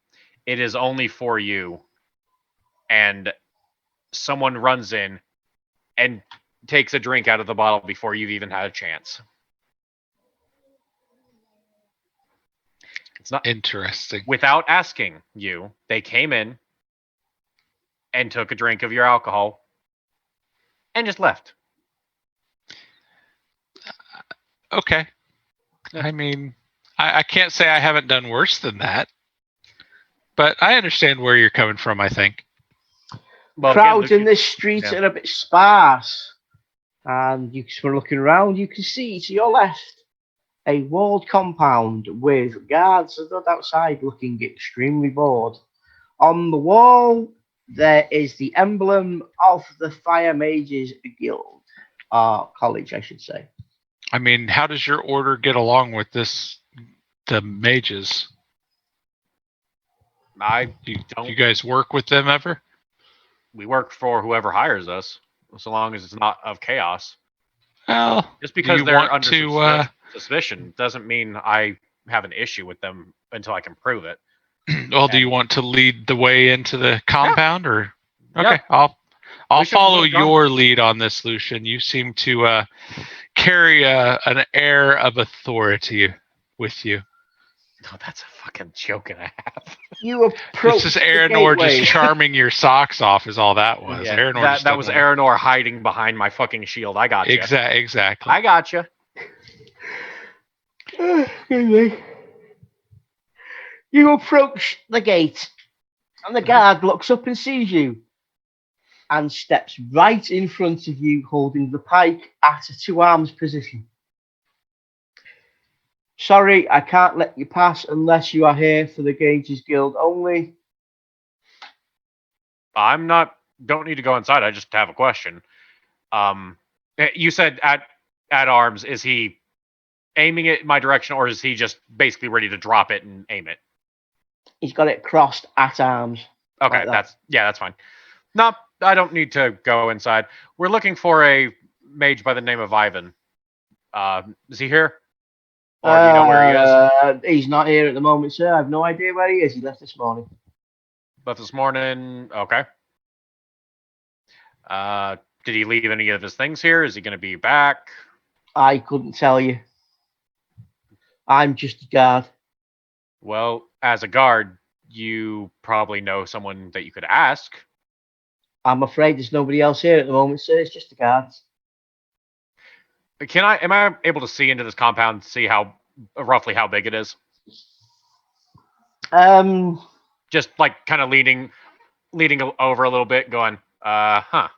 It is only for you. And someone runs in and takes a drink out of the bottle before you've even had a chance. It's not interesting. Without asking you, they came in and took a drink of your alcohol and just left. Okay. I mean, I can't say I haven't done worse than that, but I understand where you're coming from, I think. Well, crowds in this street are a bit sparse, and you were looking around, you can see to your left a walled compound with guards stood outside looking extremely bored. On the wall, there is the emblem of the Fire Mages Guild, college, I should say. I mean, how does your order get along with the mages? Do you guys work with them ever? We work for whoever hires us, so long as it's not of chaos. Well, just because they're under suspicion doesn't mean I have an issue with them until I can prove it. Well, do you want to lead the way into the compound, or okay? I'll follow your lead on this, Lucian. You seem to carry an air of authority with you. No, that's a fucking joke and a half. You approach This is the Aranor just gateway. charming your socks off is all that was. Yeah, Aranor that just was doesn't want- Aranor hiding behind my fucking shield. I got you. Exactly. I got you. Excuse me. You approach the gate, and the guard looks up and sees you, and steps right in front of you, holding the pike at a 2 arms position. Sorry, I can't let you pass unless you are here for the Gauges Guild only. I'm not. Don't need to go inside. I just have a question. You said at arms. Is he aiming it in my direction, or is he just basically ready to drop it and aim it? He's got it crossed at arms. Okay, Like that. that's fine. No, I don't need to go inside. We're looking for a mage by the name of Ivan. Is he here? Or do you know where he is? He's not here at the moment, sir. I have no idea where he is. He left this morning. But this morning, okay. Did he leave any of his things here? Is he going to be back? I couldn't tell you. I'm just a guard. Well, as a guard, you probably know someone that you could ask. I'm afraid there's nobody else here at the moment, sir. It's just the guards. Am I able to see into this compound, see roughly how big it is? Just like kind of leaning over a little bit, going, huh.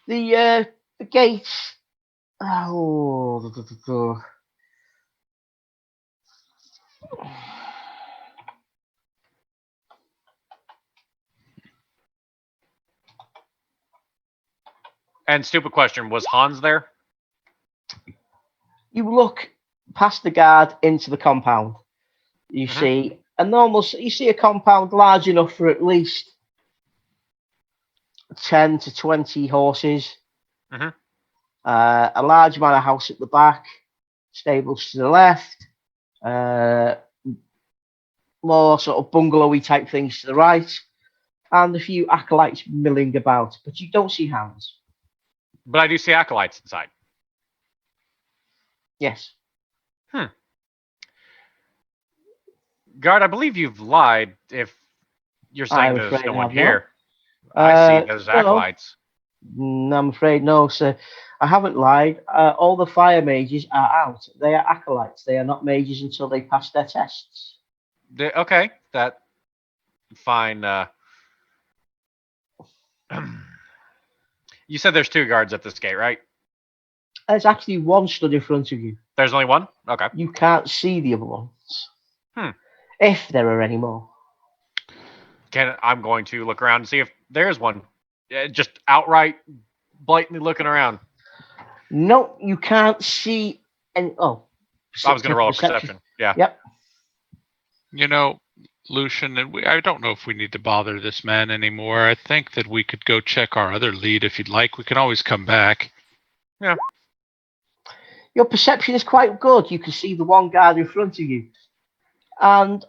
The gates. Oh, And stupid question, was Hans there? You look past the guard into the compound. You see you see a compound large enough for at least 10 to 20 horses. A large manor house at the back, stables to the left, more sort of bungalowy type things to the right, and a few acolytes milling about, but you don't see hounds. But I do see acolytes inside. Yes. Guard, I believe you've lied if you're saying I'm there's afraid no I one have not. here. I see there's acolytes. I'm afraid no, sir. I haven't lied. All the fire mages are out. They are acolytes. They are not mages until they pass their tests. Okay, that fine. You said there's 2 guards at this gate, right? There's actually one stood in front of you. There's only one? Okay. You can't see the other ones. If there are any more. I'm going to look around and see if there's one. Just outright, blatantly looking around. No, you can't see any. Oh. I was going to roll a perception. Yeah. Yep. You know, Lucian, and I don't know if we need to bother this man anymore. I think that we could go check our other lead if you'd like. We can always come back. Yeah. Your perception is quite good. You can see the one guard in front of you. And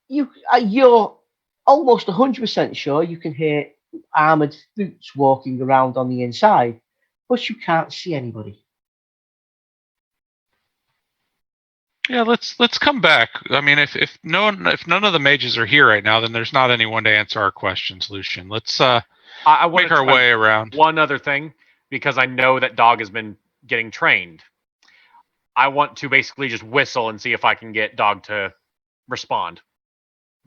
you're almost 100% sure you can hear armoured boots walking around on the inside, but you can't see anybody. Yeah, let's come back. I mean, if none of the mages are here right now, then there's not anyone to answer our questions, Lucian. Let's I make our way around. One other thing, because I know that dog has been getting trained. I want to basically just whistle and see if I can get dog to respond,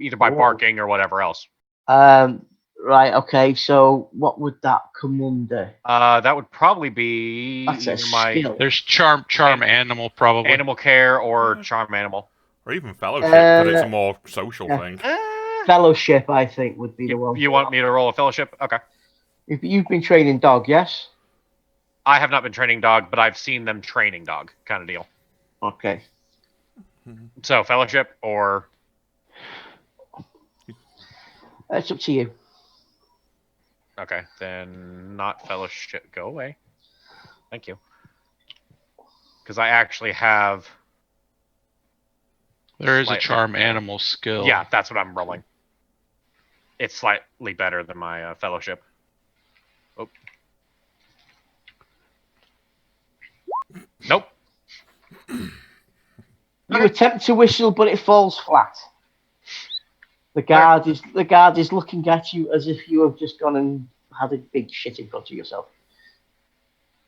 either by barking or whatever else. Right. Okay. So what would that come under? That would probably be That's a my skill. There's charm animal, probably. animal care or charm animal. Or even fellowship, because it's a more social thing. Fellowship, I think, would be the one. You want me to roll a fellowship? Okay. If you've been training dog, yes? I have not been training dog, but I've seen them training dog, kind of deal. Okay. So fellowship or It's up to you. okay, then not fellowship. Go away. Thank you. Because I actually have. There is a charm animal skill. Yeah, that's what I'm rolling. It's slightly better than my fellowship. Oh. Nope. You attempt to whistle, but it falls flat. The guard is looking at you as if you have just gone and had a big shit in front of yourself.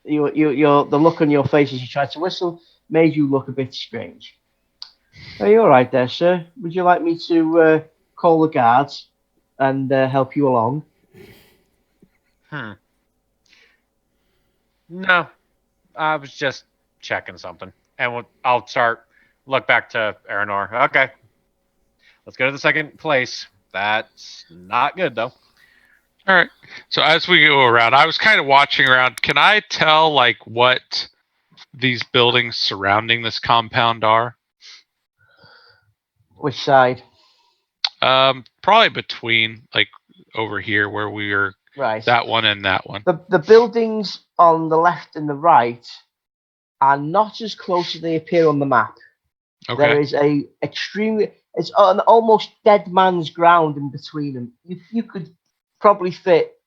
The look on your face as you tried to whistle made you look a bit strange. Are you all right there, sir? Would you like me to call the guards and help you along? No, I was just checking something, and I'll look back to Aranor. Okay, let's go to the second place. That's not good though. All right. So as we go around, I was kind of watching around. Can I tell like what these buildings surrounding this compound are? Which side? Probably between like over here where we are. Right. That one and that one. The buildings on the left and the right are not as close as they appear on the map. Okay. There is it's an almost dead man's ground in between them. You could probably fit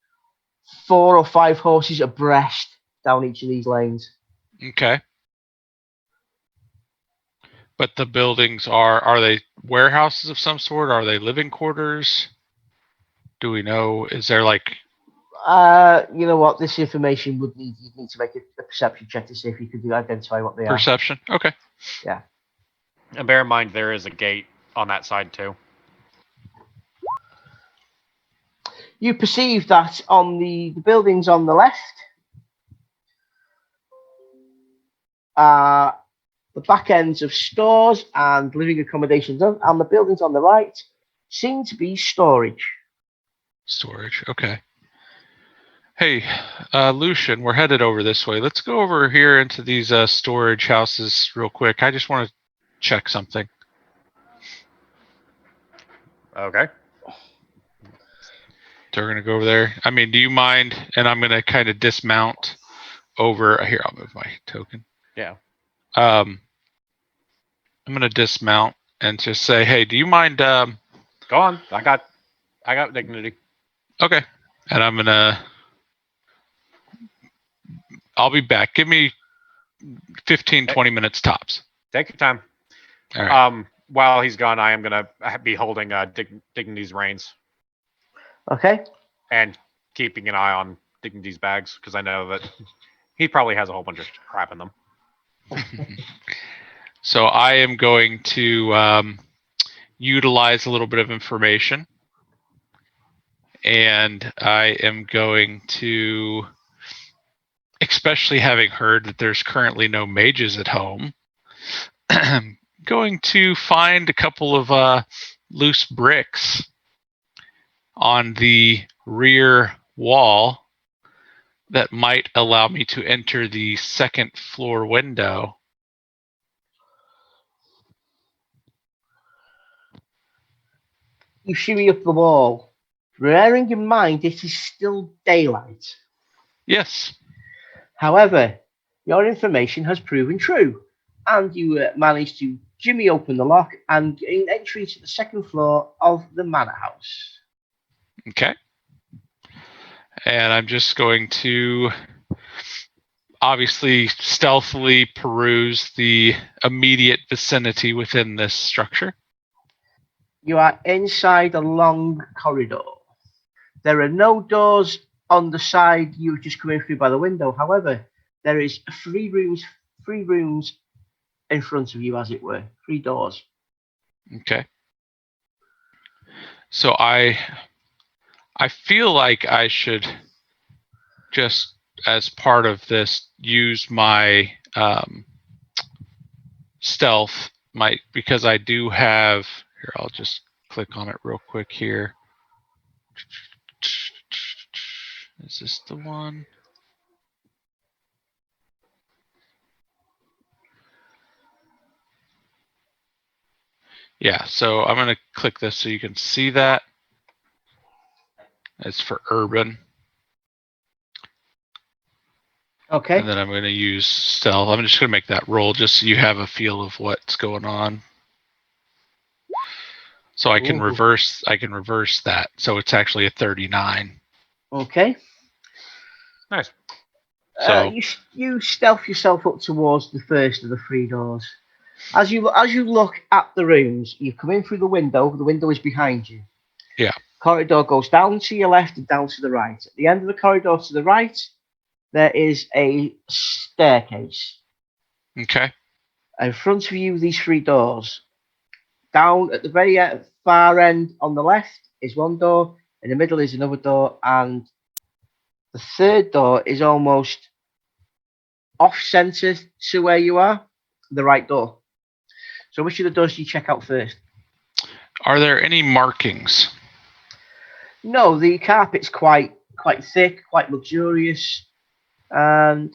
4 or 5 horses abreast down each of these lanes. Okay. But the buildings are they warehouses of some sort? Are they living quarters? Do we know? Is there like... You know what? This information you'd need to make a perception check to see if you could identify what they are. Perception? Okay. Yeah. And bear in mind, there is a gate on that side too. You perceive that on the buildings on the left, the back ends of stores and living accommodations, and the buildings on the right seem to be storage. Storage, okay. Hey, Lucian, we're headed over this way. Let's go over here into these storage houses real quick. I just want to check something. Okay. So we're going to go over there. I mean, do you mind? And I'm going to kind of dismount over here. I'll move my token. Yeah. I'm going to dismount and just say, hey, do you mind? Go on. I got dignity. Okay. And I'm going to... I'll be back. Give me 15, 20 minutes tops. Take your time. All right. While he's gone, I am going to be holding Dignity's reins. Okay. And keeping an eye on Dignity's bags, because I know that he probably has a whole bunch of crap in them. So I am going to utilize a little bit of information. And I am going to... especially having heard that there's currently no mages at home, I'm going to find a couple of loose bricks on the rear wall that might allow me to enter the second floor window. You shimmy up the wall, bearing in mind it is still daylight. Yes. However, your information has proven true, and you managed to jimmy open the lock and gain entry to the second floor of the manor house. Okay. And I'm just going to obviously stealthily peruse the immediate vicinity within this structure. You are inside a long corridor. There are no doors on the side you were just coming through by the window. However, there is 3 rooms in front of you, as it were. 3 doors. Okay. So I feel like I should just, as part of this, use my stealth, because I do have here. I'll just click on it real quick here. Is this the one? Yeah, so I'm going to click this so you can see that. It's for urban. Okay. And then I'm going to use stealth. I'm just going to make that roll just so you have a feel of what's going on. So I can reverse that. So it's actually a 39. Okay. Nice. So you stealth yourself up towards the first of the 3 doors. As you look at the rooms, you come in through the window. The window is behind you. Yeah. Corridor goes down to your left and down to the right. At the end of the corridor to the right, there is a staircase. Okay. In front of you, these 3 doors. Down at the very far end on the left is one door. In the middle is another door, and the third door is almost off-center to where you are, the right door. So which of the doors do you check out first? Are there any markings? No, the carpet's quite thick, quite luxurious, and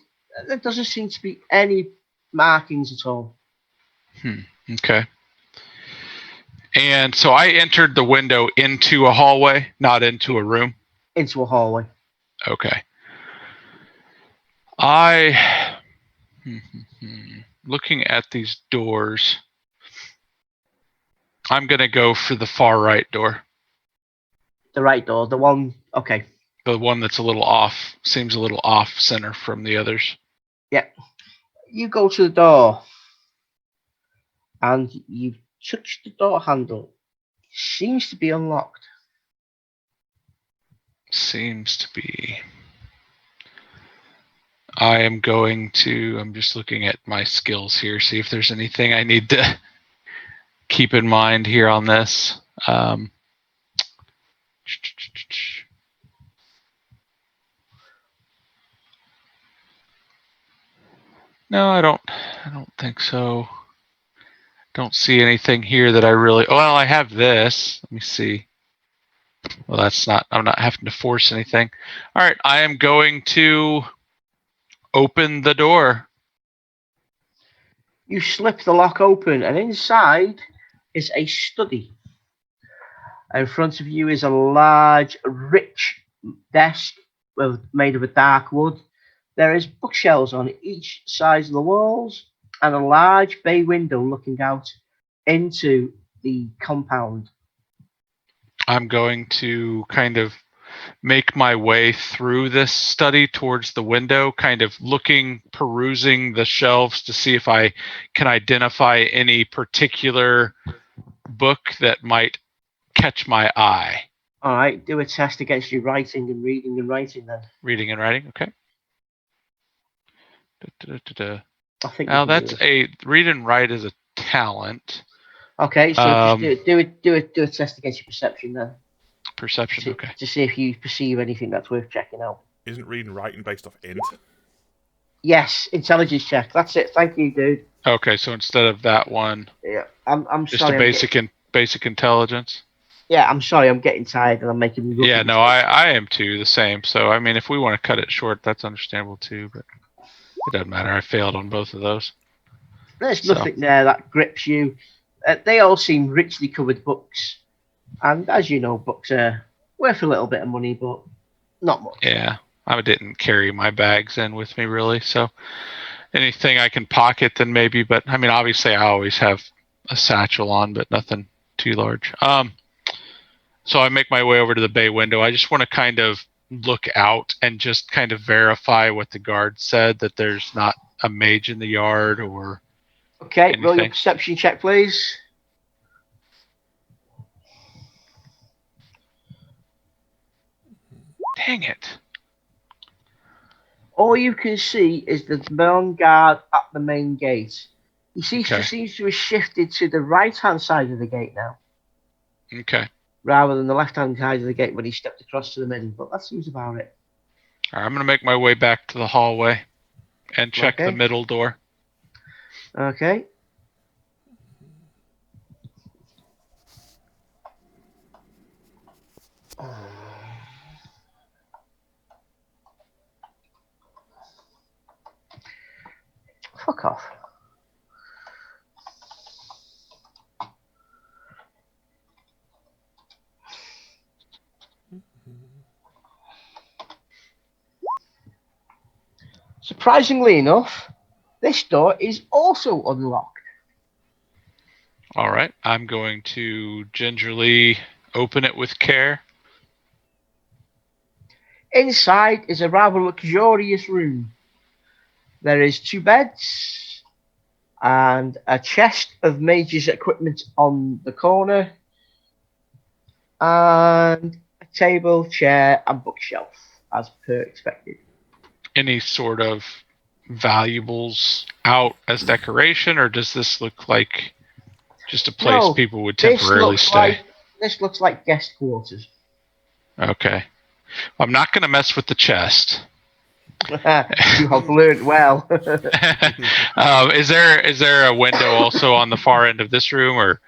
there doesn't seem to be any markings at all. Okay. And so I entered the window into a hallway, not into a room. Into a hallway. Okay. Looking at these doors, I'm going to go for the far right door. The right door, the one, okay. The one that's a little off, seems a little off center from the others. Yeah. You go to the door, and you touch the door handle. It seems to be unlocked. Seems to be. I'm just looking at my skills here, see if there's anything I need to keep in mind here on this. No, I don't think so. Don't see anything here that I really, well, I have this. Let me see. Well, I'm not having to force anything. All right, I am going to open the door. You slip the lock open, and inside is a study. In front of you is a large, rich desk made of a dark wood. There is bookshelves on each side of the walls, and a large bay window looking out into the compound. I'm going to kind of make my way through this study towards the window, kind of perusing the shelves to see if I can identify any particular book that might catch my eye. All right, do a test against your writing and reading and writing then. Reading and writing, okay. I think. Now read and write is a talent. Okay, so just do a test against your perception then. Perception, okay. To see if you perceive anything that's worth checking out. Isn't reading and writing based off int? Yes, intelligence check. That's it. Thank you, dude. Okay, so instead of that one, yeah, I'm just sorry. a basic intelligence. Yeah, I'm sorry. I'm getting tired and I'm making. Yeah, no, I am too. The same. So I mean, if we want to cut it short, that's understandable too. But it doesn't matter. I failed on both of those. There's nothing there that grips you. They all seem richly covered books, and as you know, books are worth a little bit of money, but not much. Yeah, I didn't carry my bags in with me really, so anything I can pocket then maybe. But I mean, obviously, I always have a satchel on, but nothing too large. So I make my way over to the bay window. I just want to kind of look out and just kind of verify what the guard said, that there's not a mage in the yard or. Okay, roll your perception check, please. Dang it. All you can see is the main guard at the main gate. He seems to have shifted to the right-hand side of the gate now. Okay. Rather than the left-hand side of the gate when he stepped across to the middle, but that seems about it. All right, I'm going to make my way back to the hallway and check the middle door. Okay. Fuck off. Surprisingly enough, this door is also unlocked. All right, I'm going to gingerly open it with care. Inside is a rather luxurious room. There is 2 beds, and a chest of mage's equipment on the corner, and a table, chair, and bookshelf, as per expected. Any sort of valuables out as decoration, or does this look like just a place No, people would temporarily stay? This looks like guest quarters. Okay. I'm not going to mess with the chest. You have learned well. Is there a window also on the far end of this room, or?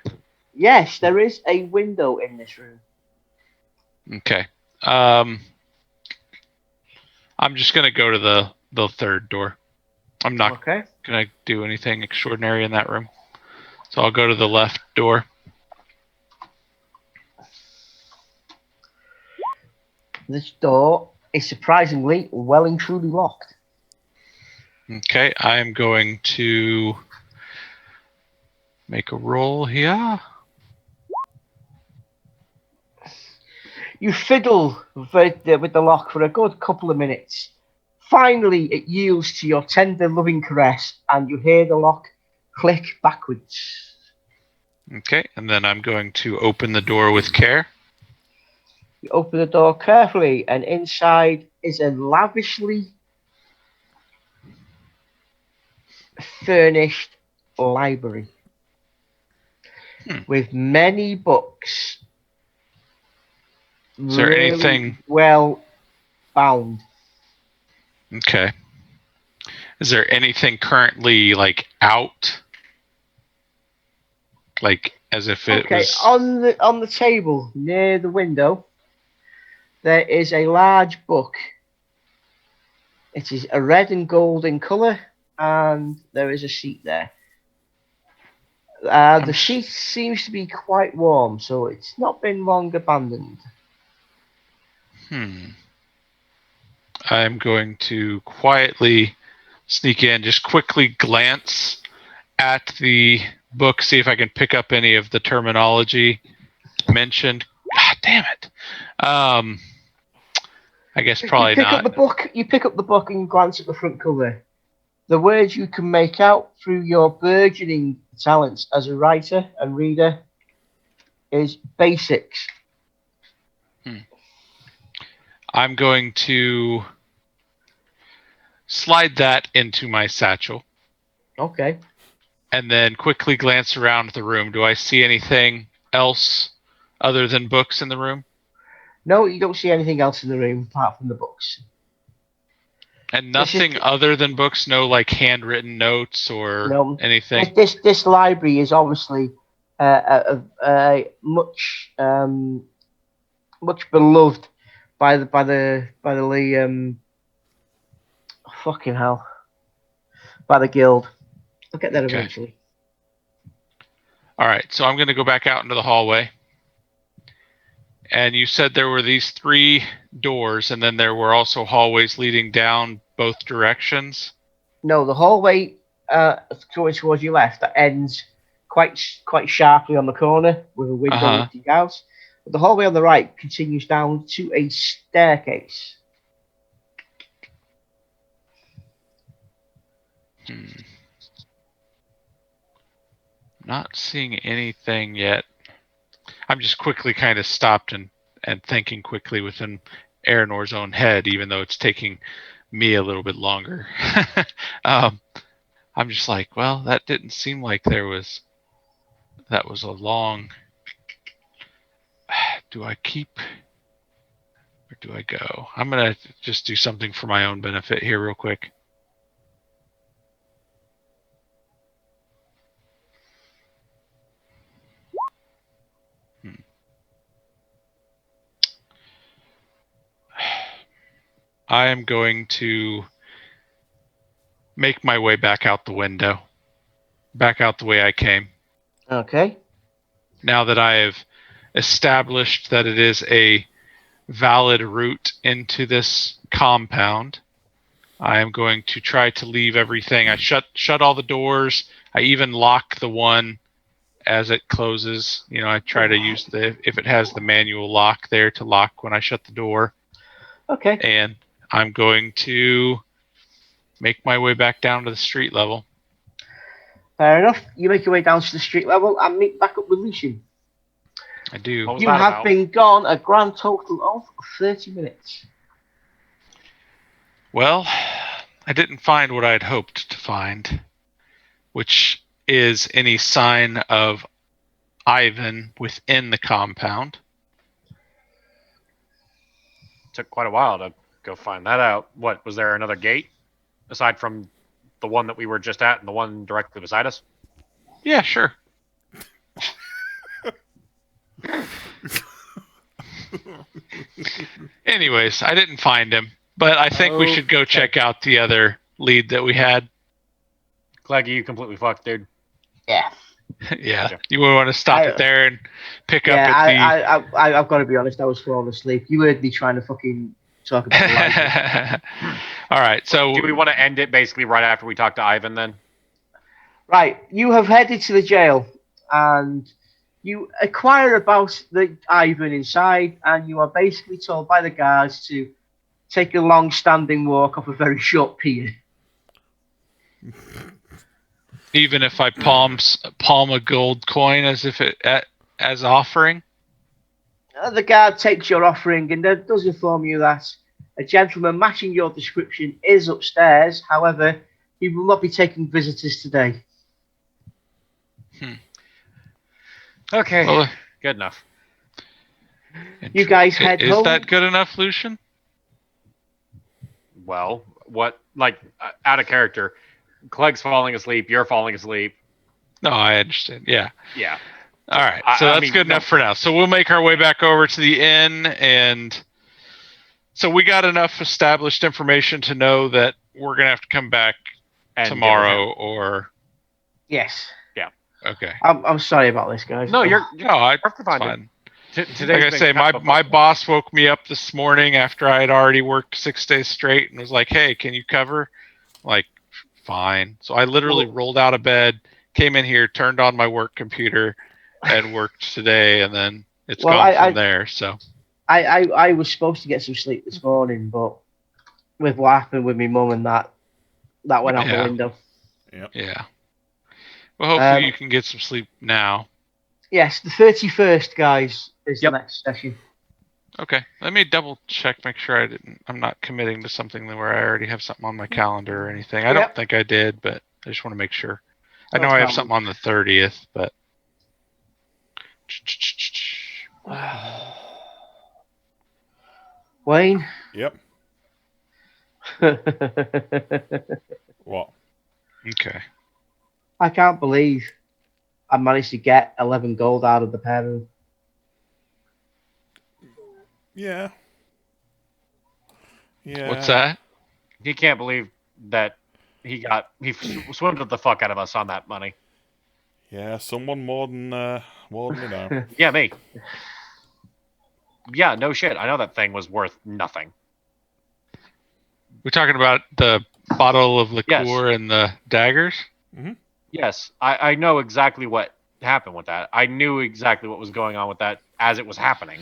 Yes, there is a window in this room. Okay. I'm just going to go to the third door. I'm not going to do anything extraordinary in that room. So I'll go to the left door. This door is surprisingly well and truly locked. Okay, I'm going to make a roll here. You fiddle with the lock for a good couple of minutes. Finally, it yields to your tender, loving caress, and you hear the lock click backwards. Okay, and then I'm going to open the door with care. You open the door carefully, and inside is a lavishly furnished library with many books. Is there anything well bound? Okay. Is there anything currently out? As if it was on the table near the window. There is a large book. It is a red and gold in colour, and there is a sheet there. The sheet seems to be quite warm, so it's not been long abandoned. I'm going to quietly sneak in, just quickly glance at the book, see if I can pick up any of the terminology mentioned. God damn it. I guess probably not. You pick up the book and glance at the front cover. The words you can make out through your burgeoning talents as a writer and reader is basics. I'm going to slide that into my satchel. Okay. And then quickly glance around the room. Do I see anything else other than books in the room? No, you don't see anything else in the room apart from the books. And nothing other than books? No, handwritten notes or anything? This library is obviously much beloved by the fucking hell, by the guild. I'll get there eventually. All right, so I'm going to go back out into the hallway. And you said there were these 3 doors, and then there were also hallways leading down both directions? No, the hallway going towards your left that ends quite sharply on the corner with a window looking out. But the hallway on the right continues down to a staircase. Not seeing anything yet. I'm just quickly kind of stopped and thinking quickly within Aranor's own head, even though it's taking me a little bit longer. I'm just like, well, that didn't seem like that was a long. Do I keep or do I go? I'm gonna just do something for my own benefit here real quick. I am going to make my way back out the window. Back out the way I came. Okay. Now that I have established that it is a valid route into this compound, I am going to try to leave everything. I shut all the doors. I even lock the one as it closes. I try to use if it has the manual lock there to lock when I shut the door. Okay. And I'm going to make my way back down to the street level. Fair enough. You make your way down to the street level and meet back up with Lucian. I do. What was You that have about? been gone a grand total of 30 minutes. Well, I didn't find what I had hoped to find, which is any sign of Ivan within the compound. Took quite a while to go find that out. What, was there another gate aside from the one that we were just at and the one directly beside us? Yeah, sure. Anyways, I didn't find him, but I think we should go check out the other lead that we had. Cleggy, you completely fucked, dude. Yeah. Yeah, you would want to stop it there and pick up at the. I've got to be honest. I was falling asleep. You heard me trying to fucking talk about the light. All right, so Do we want to end it basically right after we talk to Ivan then? Right, you have headed to the jail, and you inquire about the Ivan inside, and you are basically told by the guards to take a long-standing walk off a very short pier. even if I palm a gold coin as if as offering. The guard takes your offering and does inform you that a gentleman matching your description is upstairs. However, he will not be taking visitors today. Okay, Well, good enough. You guys head Is home. that good enough, Lucian? Well, what, like, out of character, Clegg's falling asleep, you're falling asleep. No, I understand. Yeah. Yeah. All right. So I that's mean, good enough for now. So we'll make our way back over to the inn, and so we got enough established information to know that we're gonna have to come back And tomorrow, or Yes. okay. I'm sorry about this, guys. No, you're No, perfectly fine. fine. Today's Like I been say, kind of my a- boss woke me up this morning after I had already worked 6 days straight and was like, "Hey, can you cover?" Like, fine. So I literally rolled out of bed, came in here, turned on my work computer, and worked today, and then it's gone from there. So I was supposed to get some sleep this morning, but with what happened with my mum and that went out the Yeah. window. yeah. Well, hopefully you can get some sleep now. Yes, the 31st, guys, is Yep. the next session. Okay, let me double check, make sure I'm not committing to something where I already have something on my calendar or anything. I don't think I did, but I just want to make sure. I know I have something on the 30th, but Wayne? Yep. What? okay. I can't believe I managed to get 11 gold out of the pair of them. Yeah. Yeah. What's that? He can't believe that he swindled the fuck out of us on that money. Yeah, someone more than you know. Yeah, me. Yeah, no shit. I know that thing was worth nothing. We're talking about the bottle of liqueur Yes. and the daggers? Yes, I know exactly what happened with that. I knew exactly what was going on with that as it was happening.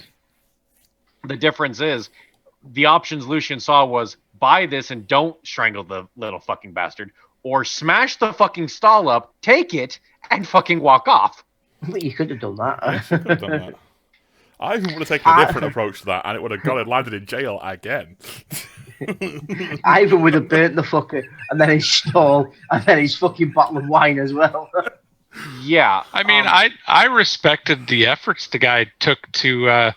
The difference is, the options Lucian saw was buy this and don't strangle the little fucking bastard, or smash the fucking stall up, take it, and fucking walk off. You could have done that. Yes, you could have done that. I even would have taken a different approach to that, and it would have got it landed in jail again. Ivan would have burnt the fucker, and then his stall, and then his fucking bottle of wine as well. Yeah, I mean, I respected the efforts the guy took to,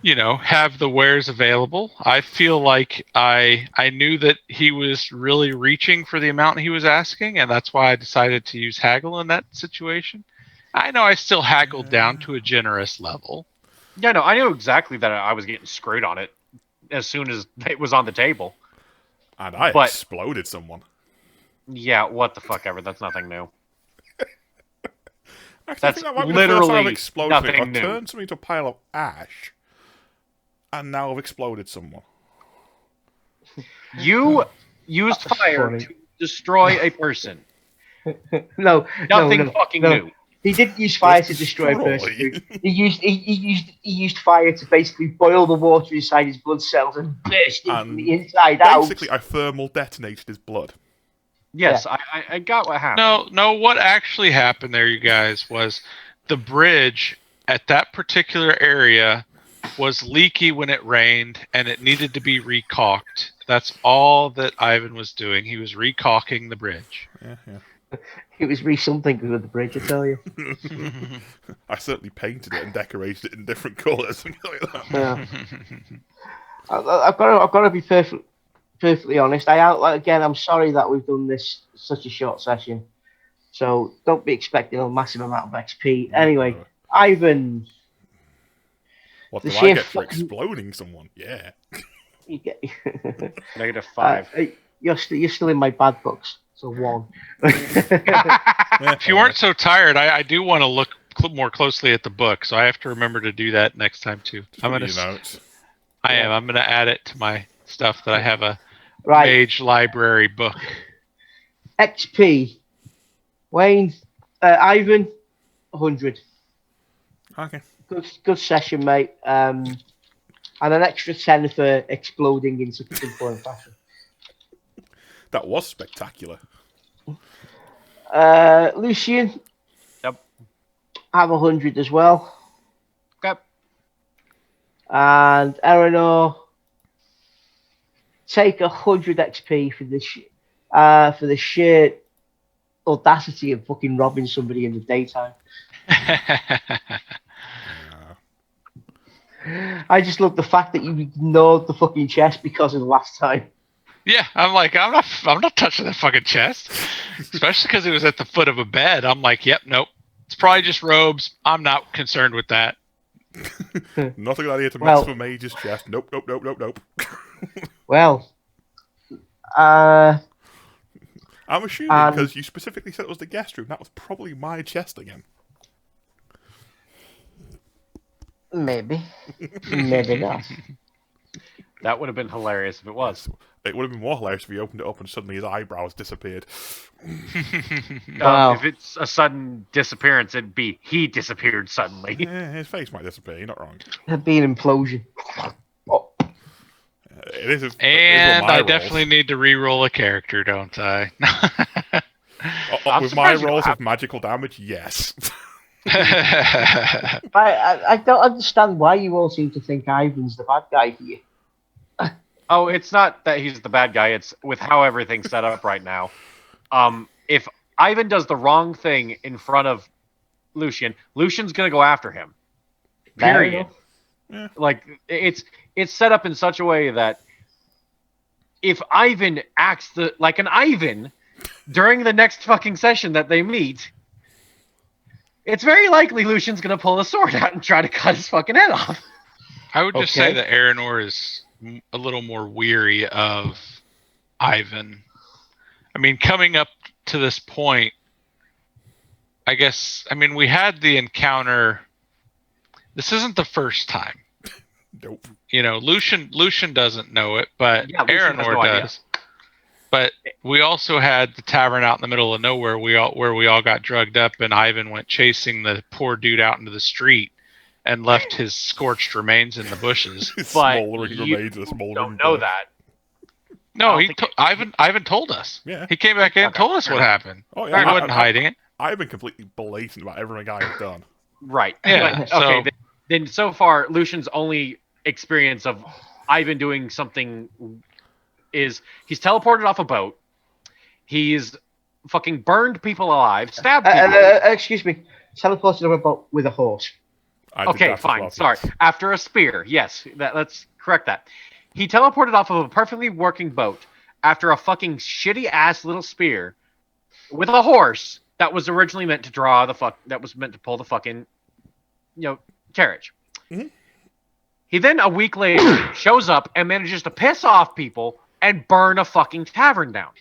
have the wares available. I feel like I knew that he was really reaching for the amount he was asking, and that's why I decided to use haggle in that situation. I know I still haggled down to a generous level. Yeah, no, I knew exactly that I was getting screwed on it as soon as it was on the table. And I But- exploded someone. Yeah, what the fuck ever. That's nothing new. Actually, I That's think that might be the first time I've literally exploded something. nothing I've new. turned something into a pile of ash, and now I've exploded someone. You used fire funny. to destroy a person. No, Nothing no, fucking no. new. He didn't use fire to destroy a person. He used fire to basically boil the water inside his blood cells and burst it from the inside out. Basically, I thermal detonated his blood. Yes, I got what happened. No, what actually happened there, you guys, was the bridge at that particular area was leaky when it rained, and it needed to be recaulked. That's all that Ivan was doing. He was recaulking the bridge. Yeah. It was something with the bridge, I tell you. I certainly painted it and decorated it in different colours. Yeah. I've got to be perfectly honest. Again, I'm sorry that we've done this such a short session. So don't be expecting a massive amount of XP. Anyway, Ivan. What do I get for exploding someone? Yeah. You get -5. You're still in my bad books. So 1. If you weren't so tired, I do want to look more closely at the book, so I have to remember to do that next time too. I'm gonna add it to my stuff that I have a mage library book. XP. Wayne, Ivan, 100. Okay. Good session, mate. And an extra 10 for exploding in such a simple fashion. That was spectacular. Lucian. Yep. Have 100 as well. Okay. And Eleanor, take 100 XP for the sheer audacity of fucking robbing somebody in the daytime. I just love the fact that you ignored the fucking chest because of the last time. Yeah, I'm like, I'm not touching that fucking chest, especially because it was at the foot of a bed. I'm like, yep, nope, it's probably just robes. I'm not concerned with that. Not a good idea to mess with a mage's chest. Nope. Well, I'm assuming because you specifically said it was the guest room, that was probably my chest again. Maybe not. That would have been hilarious if it was. It would have been more hilarious if he opened it up and suddenly his eyebrows disappeared. Wow. If it's a sudden disappearance, it'd be he disappeared suddenly. Yeah, his face might disappear. You're not wrong. It'd be an implosion. I definitely need to re-roll a character, don't I? With my rolls of magical damage, yes. I don't understand why you all seem to think Ivan's the bad guy here. Oh, it's not that he's the bad guy. It's with how everything's set up right now. If Ivan does the wrong thing in front of Lucian's going to go after him. Period. Yeah. Like, it's set up in such a way that if Ivan acts like an Ivan during the next fucking session that they meet, it's very likely Lucian's going to pull a sword out and try to cut his fucking head off. I would just say that Aranor is a little more weary of Ivan. I mean, coming up to this point, I guess, we had the encounter. This isn't the first time. Nope. Lucian doesn't know it, but Aranor does. But we also had the tavern out in the middle of nowhere where we all got drugged up, and Ivan went chasing the poor dude out into the street and left his scorched remains in the bushes. Smoldering remains of smoldering. Don't know that. No, Ivan told us. Yeah. He came back in and told us what happened. Oh yeah. He wasn't hiding it. I've been completely blatant about everything I've done. Right. Yeah. Okay. Then so far, Lucian's only experience of Ivan doing something is he's teleported off a boat. He's fucking burned people alive, stabbed people. Excuse me. Teleported off a boat with a horse. Okay, fine. Sorry. After a spear. Yes. Let's correct that. He teleported off of a perfectly working boat after a fucking shitty ass little spear with a horse that was originally meant to pull the fucking carriage. Mm-hmm. He then a week later shows up and manages to piss off people and burn a fucking tavern down.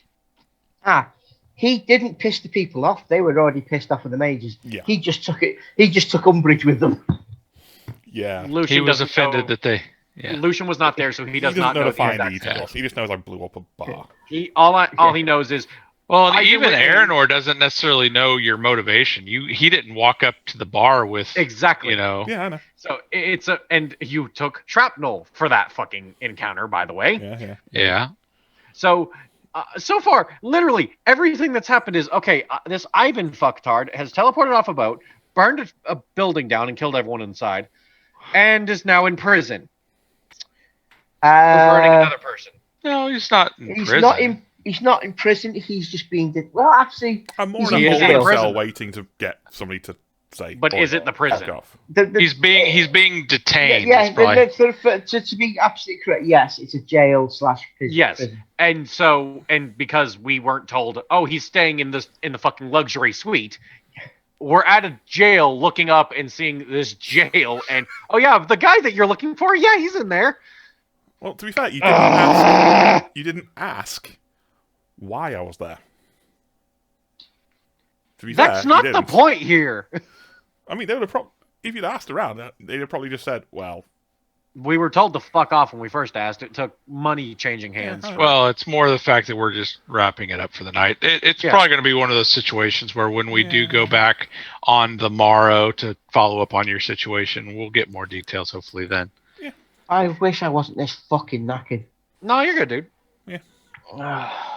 He didn't piss the people off. They were already pissed off with the mages. Yeah. He just took umbrage with them. Yeah. He was offended that they... Yeah. Lucian was not there, so he doesn't know the fine details. He just knows I blew up a bar. All he knows is... Well, even Aranor doesn't necessarily know your motivation. He didn't walk up to the bar with... Exactly. Yeah, I know. So and you took shrapnel for that fucking encounter, by the way. Yeah. So So far, literally everything that's happened is okay. This Ivan fucktard has teleported off a boat, burned a building down, and killed everyone inside, and is now in prison. Burning another person. No, he's not in He's prison. not in. He's not in prison. He's just being. Well, actually, I'm more he's in He a is in holding prison. cell waiting to get somebody to say. But "Oi, is it the prison? fuck off." He's being detained. Yeah, is probably- to be absolutely correct, yes, it's a jail / prison. Yes, and because we weren't told, oh, he's staying in the fucking luxury suite. We're at a jail, looking up and seeing this jail, and oh yeah, the guy that you're looking for, yeah, he's in there. Well, to be fair, you didn't ask. You didn't ask why I was there. To be That's fair, not you the didn't. point here. I mean, they would have if you'd asked around, they'd have probably just said, "Well, We were told to fuck off when we first asked. It took money changing hands. Yeah, Well, it's more the fact that we're just wrapping it up for the night. It's Yeah. probably going to be one of those situations where when we do go back on the morrow to follow up on your situation, we'll get more details hopefully then. I wish I wasn't this fucking knackered. No, you're good, dude. Yeah.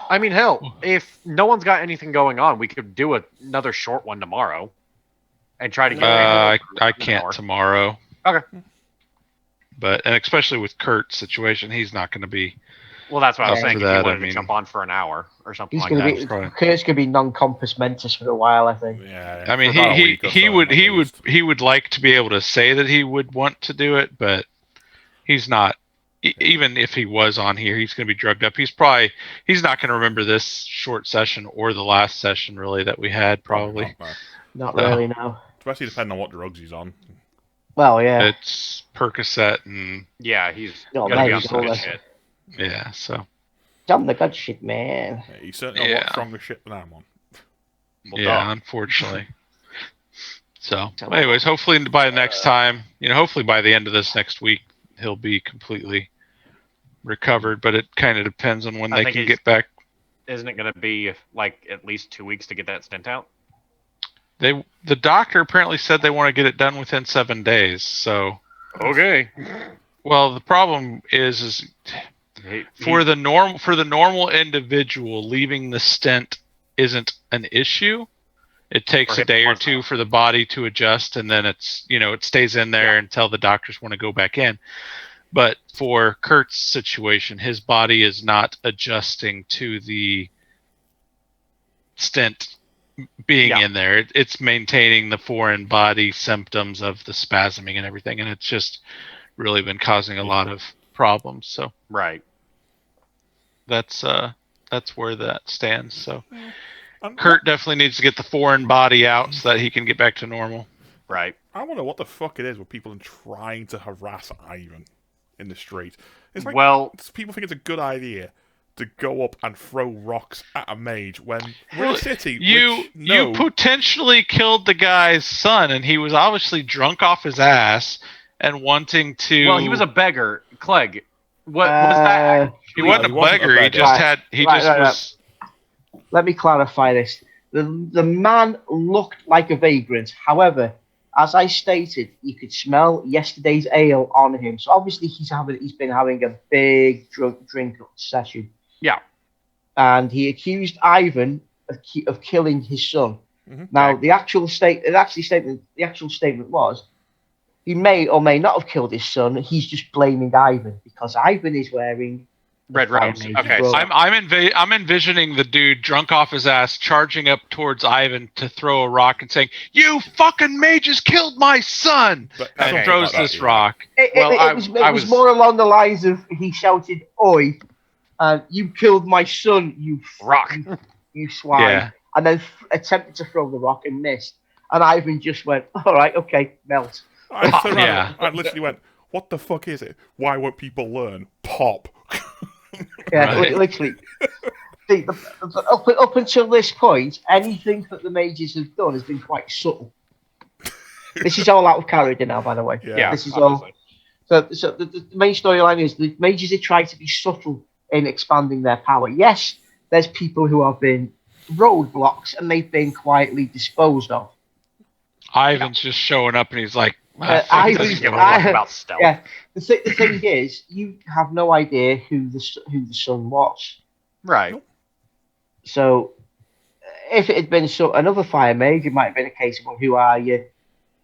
I mean, hell, if no one's got anything going on, we could do another short one tomorrow and try to get. I can't tomorrow. Okay. And especially with Kurt's situation, he's not going to be. Well, that's what I was Yeah. saying. For If that, you wanted I mean- to jump on for an hour or something He's like gonna that. be. probably- Kurt's gonna be non-compass mentis for a while, I think. yeah." I mean, for about a he week or so, would at least. he would like to be able to say that he would want to do it, but he's not. Even if he was on here, he's going to be drugged up. He's not going to remember this short session or the last session really that we had probably. Not, no. Not No. really, no. Especially depending on what drugs he's on. Well, yeah. It's Percocet and Yeah, he's No, gonna be there on you some go, good then. shit. yeah, so I'm the good shit, man. Yeah, he's certainly a Yeah. lot stronger shit than I'm on. Well, yeah, duh. unfortunately. So, anyways, hopefully by the next time, hopefully by the end of this next week, he'll be completely recovered. But it kind of depends on when I they think can he's- get back. Isn't it going to be like at least 2 weeks to get that stint out? The doctor apparently said they want to get it done within 7 days. So, Okay. well, the problem is for the normal individual, leaving the stent isn't an issue. It takes For a him, day or once two now. for the body to adjust, and then it's it stays in there until the doctors want to go back in. But for Kurt's situation, his body is not adjusting to the stent being in there. It's maintaining the foreign body symptoms of the spasming and everything, and it's just really been causing a lot of problems. So Right. that's where that stands. So And Kurt definitely needs to get the foreign body out so that he can get back to normal. Right. I wonder what the fuck it is with people trying to harass Ivan in the street. It's like Well, people think it's a good idea to go up and throw rocks at a mage when we're in a city. You which, potentially killed the guy's son, and he was obviously drunk off his ass and wanting to. well, he was a beggar, Clegg. What was that? He wasn't he a wasn't a beggar. He beggar. just Right. had. He Right, just right, was. Let me clarify this. The man looked like a vagrant. However, as I stated, you could smell yesterday's ale on him. So obviously he's been having a big drink session. Yeah. And he accused Ivan of killing his son. Mhm. Now Okay. the actual statement was he may or may not have killed his son. He's just blaming Ivan because Ivan is wearing the Red Fire Rose. Mage's Okay, robe. I'm envisioning the dude drunk off his ass charging up towards Ivan to throw a rock and saying, "You fucking mages killed my son!" But and something throws like that, this yeah. rock. It was more along the lines of he shouted, "Oi, you killed my son, you Rock. you swine," Yeah. and then attempted to throw the rock and missed. And Ivan just went, "All right, okay, melt." I turned around Yeah. and literally went, "What the fuck is it? Why won't people learn?" Pop. Yeah, Right. literally. See, up until this point, anything that the mages have done has been quite subtle. This is all out of character now, by the way. Yeah. Yeah. This is all. obviously. So the main storyline is the mages have tried to be subtle in expanding their power. Yes, there's people who have been roadblocks and they've been quietly disposed of. Ivan's just showing up and he's like, Ivan's- Doesn't give a fuck about stealth. Yeah, the thing is, you have no idea who the son was. Right. So if it had been another fire mage, it might have been a case of, well, who are you?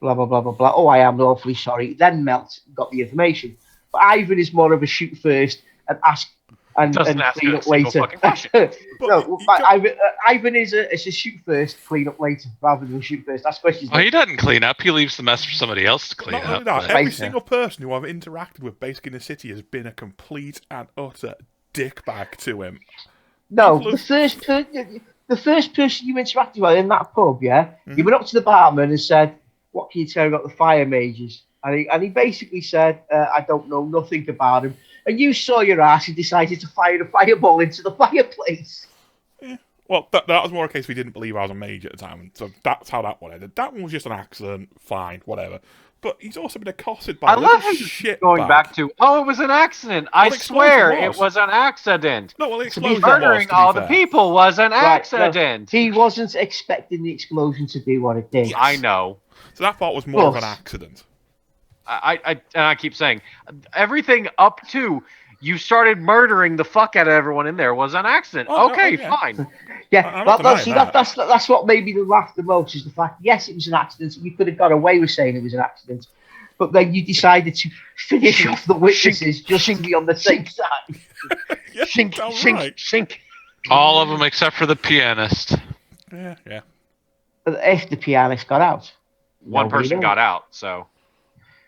Blah, blah, blah, blah, blah. Oh, I am awfully sorry. Then Melt got the information. But Ivan is more of a shoot first and ask and Doesn't ask clean a up single later. fucking question. No, Ivan is a shoot first, clean up later, rather than shoot first. Ask questions. Well, he doesn't clean up. He leaves the mess for somebody else to clean Not only up. that, but- every Yeah. single person who I've interacted with basically in the city has been a complete and utter dickbag to him. No, People the first person you interacted with in that pub, yeah, you went up to the barman and said, "What can you tell me about the fire mages?" And he basically said, "I don't know nothing about him." And you saw your ass and decided to fire a fireball into the fireplace. Well, that was more a case we didn't believe I was a mage at the time, so that's how that one ended. That one was just an accident, fine, whatever. But he's also been accosted by I a love little how you're shit going bag. back to, oh, it was an accident. I the swear explosion it was an accident. No, well, the explosion Murdering was, to all be the fair. people was an Right, no, accident. he wasn't expecting the explosion to do what it did. I know. So that part was more of an Well, accident. I keep saying, everything up to you started murdering the fuck out of everyone in there was an accident. Oh, Okay, yeah. fine. Yeah, I'm not denying that. that's what made me laugh the most is the fact, yes, it was an accident. You could have got away with saying it was an accident, but then you decided to finish off the witnesses just to be on the safe side. Yeah, Shink, damn shink, right. shink. All of them except for the pianist. Yeah. If the pianist got out. One Nobody person knows. got out, so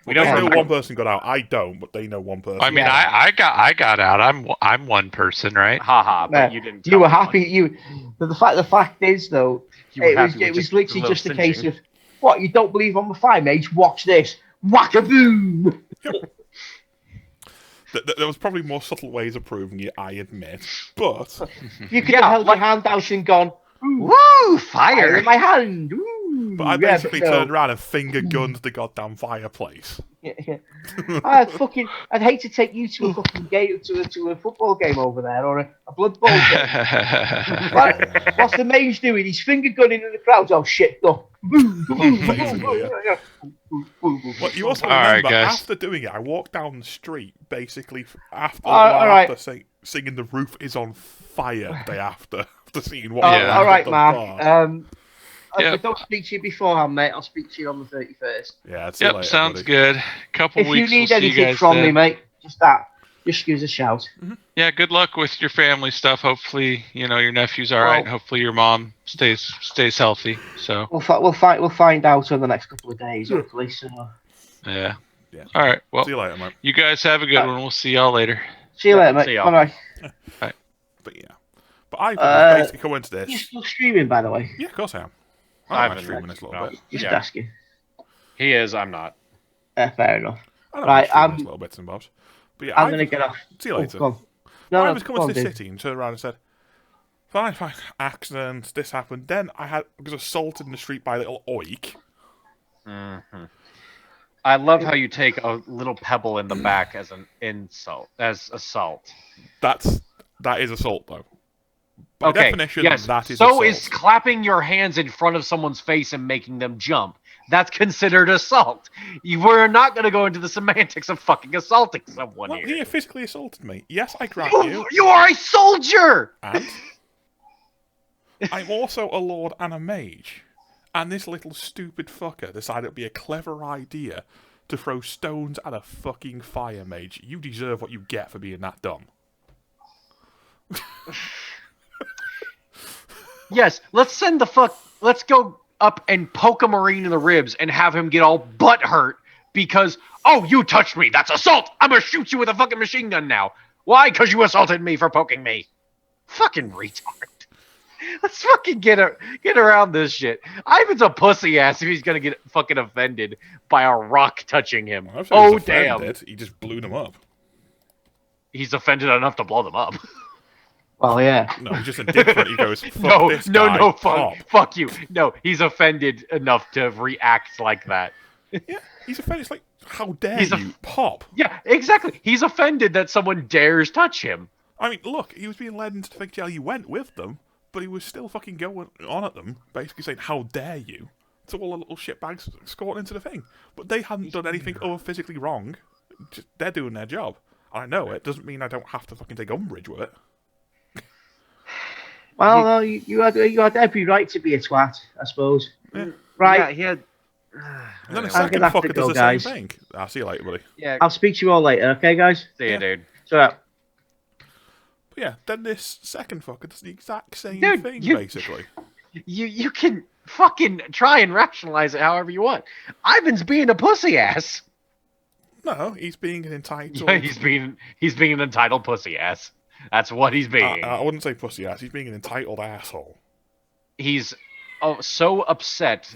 we They don't know know. one person got out. I don't, but they know one person. I mean, Yeah. I got out. I'm one person, right? Haha, but Yeah. you didn't. You tell were anyone. happy. But the fact is, though, You were it happy with was a literally little just a case singeing. of, what, you don't believe I'm a fire mage? Watch this. Whack-a-boom! There was probably more subtle ways of proving it, I admit. But You could Yeah, have held like- your hand out and gone, Woo! fire Fire! in my hand. Ooh. I Yeah, basically no. turned around and finger gunned the goddamn fireplace. Yeah. I'd hate to take you to a fucking game, to a football game over there, or a Blood Bowl game. What's the mage doing? He's finger gunning in the crowd. Oh shit! Go. Basically, yeah. Well, you also All right, remember, guys. after doing it, I walked down the street, basically, after, all right. after singing The Roof is on Fire the day after seeing what Oh, happened all at right, the Mark. bar. If Yeah. I don't speak to you beforehand, mate, I'll speak to you on the 31st. Yeah, see you Yep, later, sounds buddy. good. Couple If you weeks. need we'll see you anything guys from me, then. mate, just give us a shout. Yeah, good luck with your family stuff. Hopefully, your nephew's all right. Well- Hopefully, your mom stays healthy. So We'll find out over the next couple of days, hopefully. So, yeah. Yeah. All right. Well, See you later, mate. you guys have a good one. We'll see y'all later. see you later, mate. see y'all. Bye. But yeah. But I was basically coming to You're this. still streaming, by the way. Yeah, of course I am. I've I'm been streaming this a little no. bit. Just Yeah. asking. He is. I'm not. Fair enough. I don't Right, mind streaming this little bits and bobs. But yeah, I'm going to get off. see you Oh, later. go on. No, I no, was go coming on, to this dude. city and turned around and said, fine, accident, this happened. Then I was assaulted in the street by a little oik. Mhm. I love how you take a little pebble in the back as an insult, as assault. That is assault, though. By Okay. definition, Yes. that is So assault. is clapping your hands in front of someone's face and making them jump. That's considered assault. We're not going to go into the semantics of fucking assaulting someone Well, here. he physically assaulted me. Yes, I grant You, you. you are a soldier. And I'm also a lord and a mage. And this little stupid fucker decided it'd be a clever idea to throw stones at a fucking fire mage. You deserve what you get for being that dumb. Yes, let's let's go up and poke a Marine in the ribs and have him get all butt hurt because, oh, you touched me. That's assault. I'm going to shoot you with a fucking machine gun now. Why? Because you assaulted me for poking me. Fucking retard. Let's fucking get around this shit. Ivan's a pussy ass if he's going to get fucking offended by a rock touching him. Well, if he was Oh, damn. offended, he just blew them up. He's offended enough to blow them up. Well, yeah. No, he's just indifferent. He goes, fuck this guy, no, pop. fuck you. No, he's offended enough to react like that. Yeah, he's offended. It's like, how dare He's a- you, pop? Yeah, exactly. He's offended that someone dares touch him. I mean, look, he was being led into the fake jail. He went with them, but he was still fucking going on at them, basically saying, how dare you? To all the little shitbags escorting into the thing. But they hadn't done anything other physically wrong. Just, they're doing their job. I know it. Doesn't mean I don't have to fucking take umbrage with it. Well, no, you had every right to be a twat, I suppose. Yeah. Right. Yeah, he had. And then the I'm second gonna have to fucker go, does the guys. same thing. I'll see you later, buddy. Yeah. I'll speak to you all later, okay, guys? See ya, Yeah. dude. So, But yeah, then this second fucker does the exact same Dude, thing, you- basically. You can fucking try and rationalize it however you want. Ivan's being a pussy ass. No, he's being an entitled... Yeah, he's being an entitled pussy ass. That's what he's being. I wouldn't say pussy ass. He's being an entitled asshole. He's so upset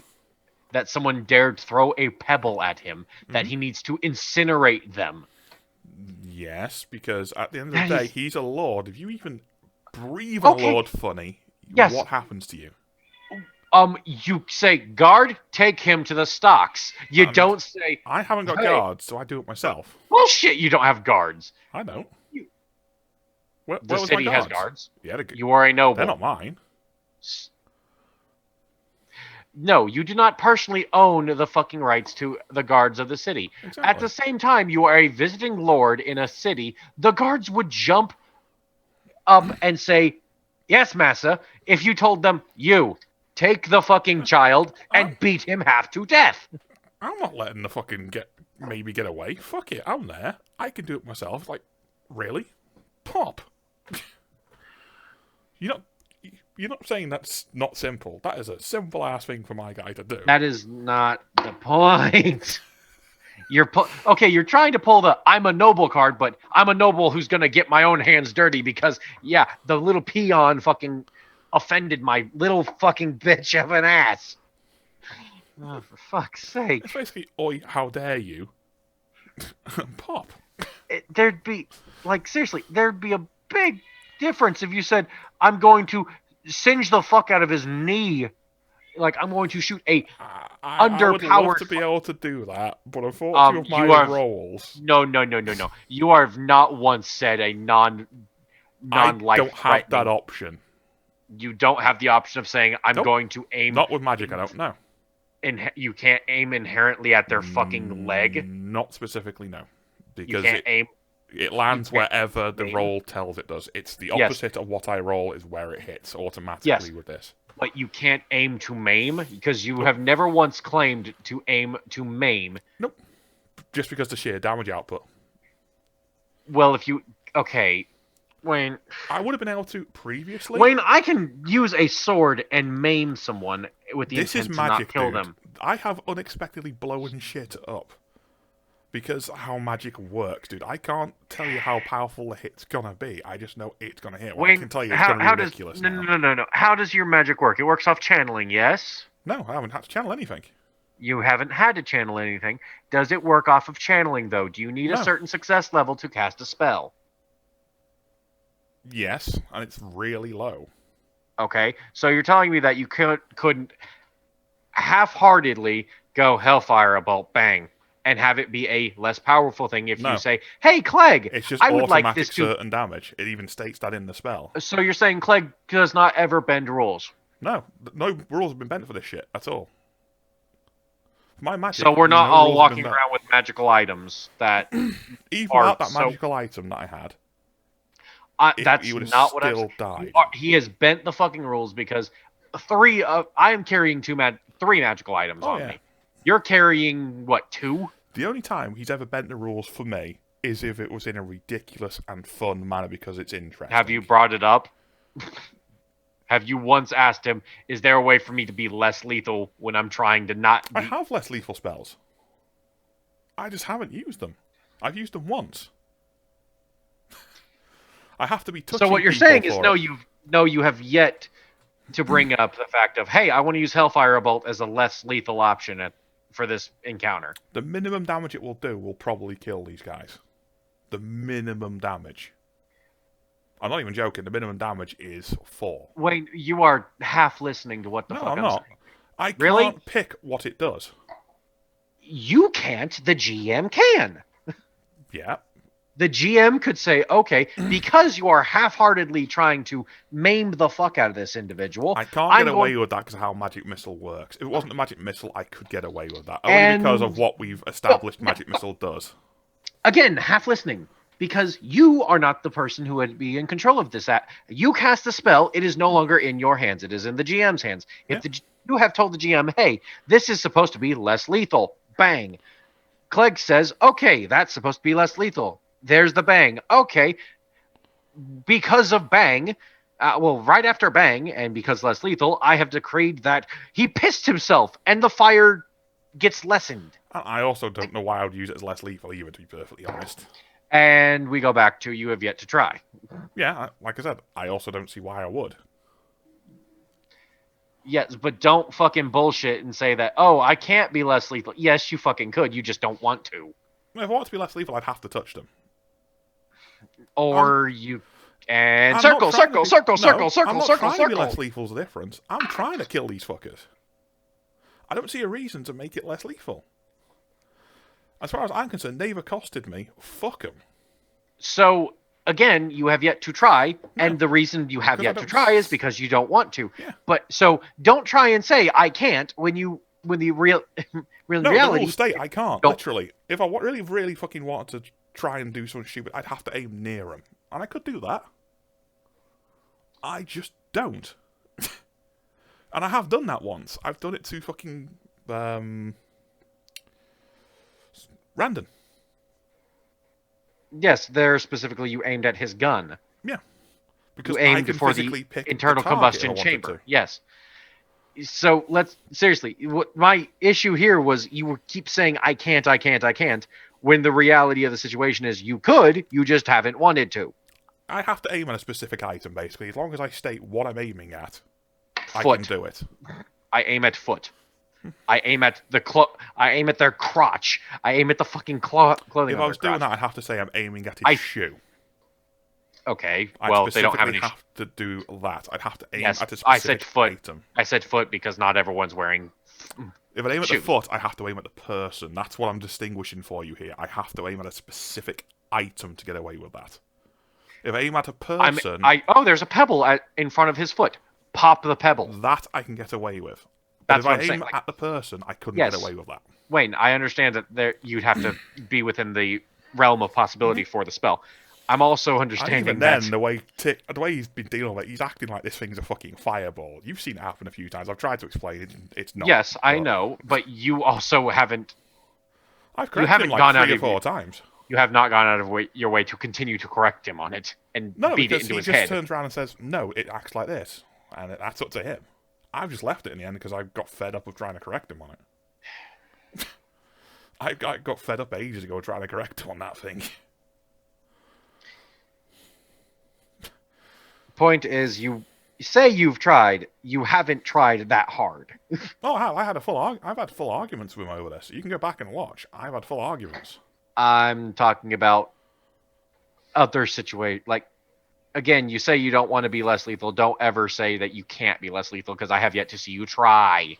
that someone dared throw a pebble at him that he needs to incinerate them. Yes, because at the end of the That day, is- he's a lord. If you even breathe a Okay. lord funny, Yes. what happens to you? You say, guard, take him to the stocks. You don't say, I haven't got Hey. guards, so I do it myself. bullshit, you don't have guards. I don't. You- Where The was my city has guards? guards. Yeah, You are a noble. they're not mine. No, you do not personally own the fucking rights to the guards of the city. Exactly. At the same time, you are a visiting lord in a city. The guards would jump up and say, yes, massa, if you told them, you, take the fucking child and beat him half to death. I'm not letting the fucking get away. Fuck it, I'm there. I can do it myself. Like, really? Pop. You're not saying that's not simple. That is a simple ass thing for my guy to do. That is not the point. You're trying to pull the I'm a noble card, but I'm a noble who's gonna get my own hands dirty because the little peon fucking offended my little fucking bitch of an ass. Oh, for fuck's sake. It's basically, oi, how dare you? Pop. There'd be a big difference if you said, I'm going to singe the fuck out of his knee. Like, I'm going to shoot a I would love underpowered to be able to do that, but unfortunately with my you are- roles, No. You have not once said a I non-life don't have threatening. that option. You don't have the option of saying, I'm Nope. going to aim. Not with magic, I don't know. You can't aim inherently at their fucking leg. Not specifically, no. You Because can't aim. it lands you can't wherever the aim. roll tells it does. It's the Yes. opposite of what I roll is where it hits automatically Yes. with this. But you can't aim to maim because you have never once claimed to aim to maim. Nope. Just because the sheer damage output. Well, Wayne, I would have been able to previously. Wayne, I can use a sword and maim someone with the This is intent to magic, not kill dude. them. I have unexpectedly blown shit up. Because how magic works, dude. I can't tell you how powerful the hit's gonna be. I just know it's gonna hit. Well, I Wayne, can tell you it's how gonna be does ridiculous no, now. no. How does your magic work? It works off channeling, yes? No, I haven't had to channel anything. You haven't had to channel anything. Does it work off of channeling, though? Do you need a No. certain success level to cast a spell? Yes, and it's really low. Okay, so you're telling me that you couldn't half-heartedly go Hellfire Bolt, bang, and have it be a less powerful thing if No. you say, hey, Clegg, It's just I would automatic like this to... certain damage. It even states that in the spell. So you're saying Clegg does not ever bend rules? No rules have been bent for this shit at all. My magic. So we're not no all rules have walking been bent. around with magical items that... Even are without that so- magical item that I had. that's he would have not what I'm still saying. died. He has bent the fucking rules because I am carrying three magical items Oh, on yeah. me. You're carrying, what, 2? The only time he's ever bent the rules for me is if it was in a ridiculous and fun manner because it's interesting. Have you brought it up? Have you once asked him, is there a way for me to be less lethal when I'm trying to not I be... have less lethal spells. I just haven't used them. I've used them once. I have to be touching So what you're people saying is for it. you have yet to bring up the fact of, hey, I want to use Hellfire Bolt as a less lethal option for this encounter. The minimum damage it will do will probably kill these guys. The minimum damage. I'm not even joking. The minimum damage is 4. Wayne, you are half listening to what the No, fuck I'm I'm not. saying. I can't Really? pick what it does. You can't, the GM can. Yeah. The GM could say, okay, because you are half-heartedly trying to maim the fuck out of this individual, I can't get away with that because of how Magic Missile works. If it wasn't a Magic Missile, I could get away with that. Only because of what we've established Magic Missile does. Again, half listening. because you are not the person who would be in control of this. You cast a spell, it is no longer in your hands. It is in the GM's hands. If you have told the GM, hey, this is supposed to be less lethal, bang. Clegg says, okay, that's supposed to be less lethal. There's the bang. Okay, because of bang, right after bang, and because less lethal, I have decreed that he pissed himself, and the fire gets lessened. I also don't know why I would use it as less lethal either, to be perfectly honest. And we go back to you have yet to try. Yeah, like I said, I also don't see why I would. Yes, but don't fucking bullshit and say that, oh, I can't be less lethal. Yes, you fucking could. You just don't want to. If I want to be less lethal, I'd have to touch them. Or you... And circle. I'm not trying to be less lethal's the difference. I'm trying to kill these fuckers. I don't see a reason to make it less lethal. As far as I'm concerned, they've accosted me. Fuck them. So, again, you have yet to try, and the reason you have yet to try is because you don't want to. Yeah. But, so, don't try and say, I can't, when the reality... The rules state I can't, literally. If I really, really fucking wanted to try and do something stupid, I'd have to aim near them. And I could do that. I just don't. And I have done that once. I've done it to fucking... Random. Yes, there specifically you aimed at his gun. Yeah. Because you aimed for the internal combustion chamber. Yes. So seriously, what my issue here was you keep saying, I can't, when the reality of the situation is you could, you just haven't wanted to. I have to aim at a specific item, basically. As long as I state what I'm aiming at, Foot. I can do it. I aim at foot. I aim at I aim at their crotch. I aim at the fucking clothing. If I was doing that, I'd have to say I'm aiming at his shoe. Okay, well, they don't have any. Have to do that. I'd have to aim at a specific I said foot. item. I said foot because not everyone's wearing. If I aim at the foot, I have to aim at the person. That's what I'm distinguishing for you here. I have to aim at a specific item to get away with that. If I aim at a person... there's a pebble in front of his foot. Pop the pebble. That I can get away with. But if I aim at the person, I couldn't get away with that. Wayne, I understand that you'd have to be within the realm of possibility for the spell. I'm also understanding that... the way he's been dealing with it, he's acting like this thing's a fucking fireball. You've seen it happen a few times. I've tried to explain it, and it's not. Yes, I know, but you also haven't... I've corrected him like 3 or 4 times. You have not gone out of your way to continue to correct him on it and beat it into his head. No, he just turns around and says, no, it acts like this. And that's up to him. I've just left it in the end because I got fed up of trying to correct him on it. I got fed up ages ago trying to correct him on that thing. Point is, you say you've tried, you haven't tried that hard. I've had full arguments with him over this. You can go back and watch. I've had full arguments. I'm talking about other situations. Like, again, you say you don't want to be less lethal. Don't ever say that you can't be less lethal, because I have yet to see you try.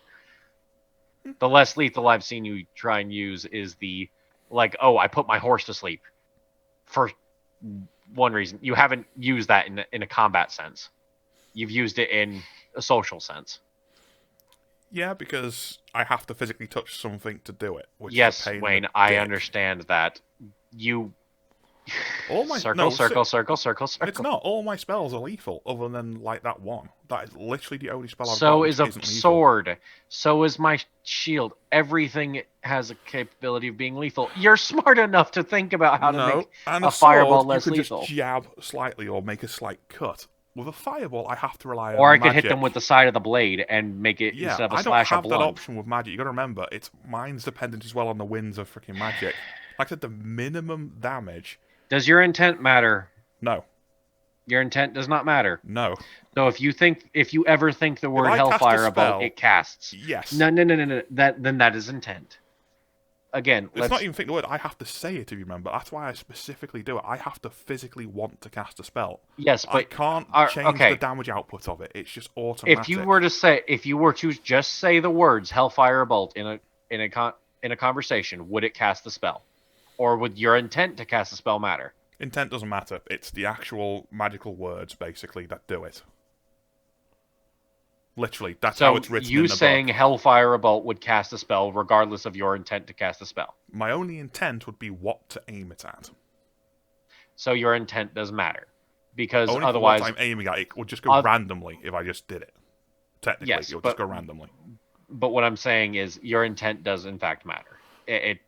The less lethal I've seen you try and use is the, like, oh, I put my horse to sleep. For one reason. You haven't used that in a combat sense. You've used it in a social sense. Yeah, because I have to physically touch something to do it. Which yes, is a pain Wayne, I understand that. You... circle. It's not. All my spells are lethal, other than, like, that one. That is literally the only spell I've got. So is a sword. So is my shield. Everything has a capability of being lethal. You're smart enough to think about how to make a fireball less lethal. You can just jab slightly or make a slight cut. With a fireball, I have to rely on magic. Or I could hit them with the side of the blade and make it, instead of a slash, a blunt. I don't have that option with magic. You got to remember, mine's dependent as well on the winds of freaking magic. Like I said, the minimum damage... Does your intent matter? No. Your intent does not matter? No. So if you ever think the word hellfire about it casts... Yes. No. Then that is intent. Again, it's not even think the word. I have to say it, if you remember. That's why I specifically do it. I have to physically want to cast a spell. Yes, but... I can't change the damage output of it. It's just automatic. If you were to just say the words hellfire bolt in a conversation, would it cast the spell? Or would your intent to cast a spell matter? Intent doesn't matter. It's the actual magical words, basically, that do it. Literally, that's how it's written in the book. So you saying hellfire bolt would cast a spell regardless of your intent to cast a spell? My only intent would be what to aim it at. So your intent does matter, because Only for otherwise, what I'm aiming at. It would just go randomly if I just did it. Technically, Yes, it would just go randomly. But what I'm saying is your intent does in fact matter. It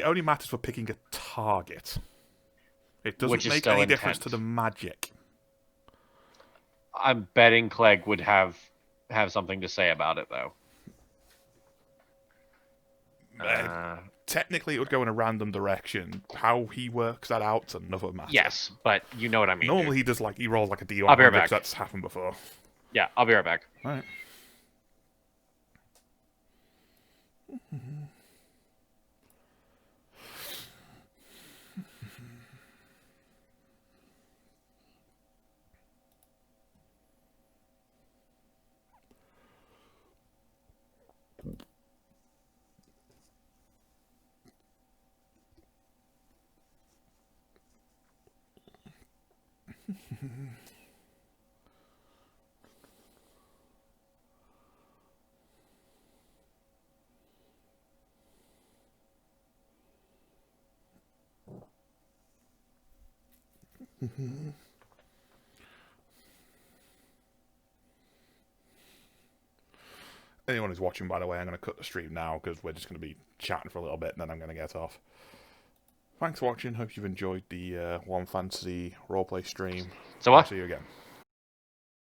only matters for picking a target. It doesn't Which is make still any difference intent. to the magic. I'm betting Clegg would have something to say about it, though. Technically, it would go in a random direction. How he works that out's another matter. Yes, but you know what I mean. Normally, dude. he rolls like a D100. I'll be right back. That's happened before. Yeah, I'll be right back. All right. Anyone who's watching, by the way, I'm going to cut the stream now because we're just going to be chatting for a little bit and then I'm going to get off. Thanks for watching. Hope you've enjoyed the Warhammer Fantasy roleplay stream. So what? See you again.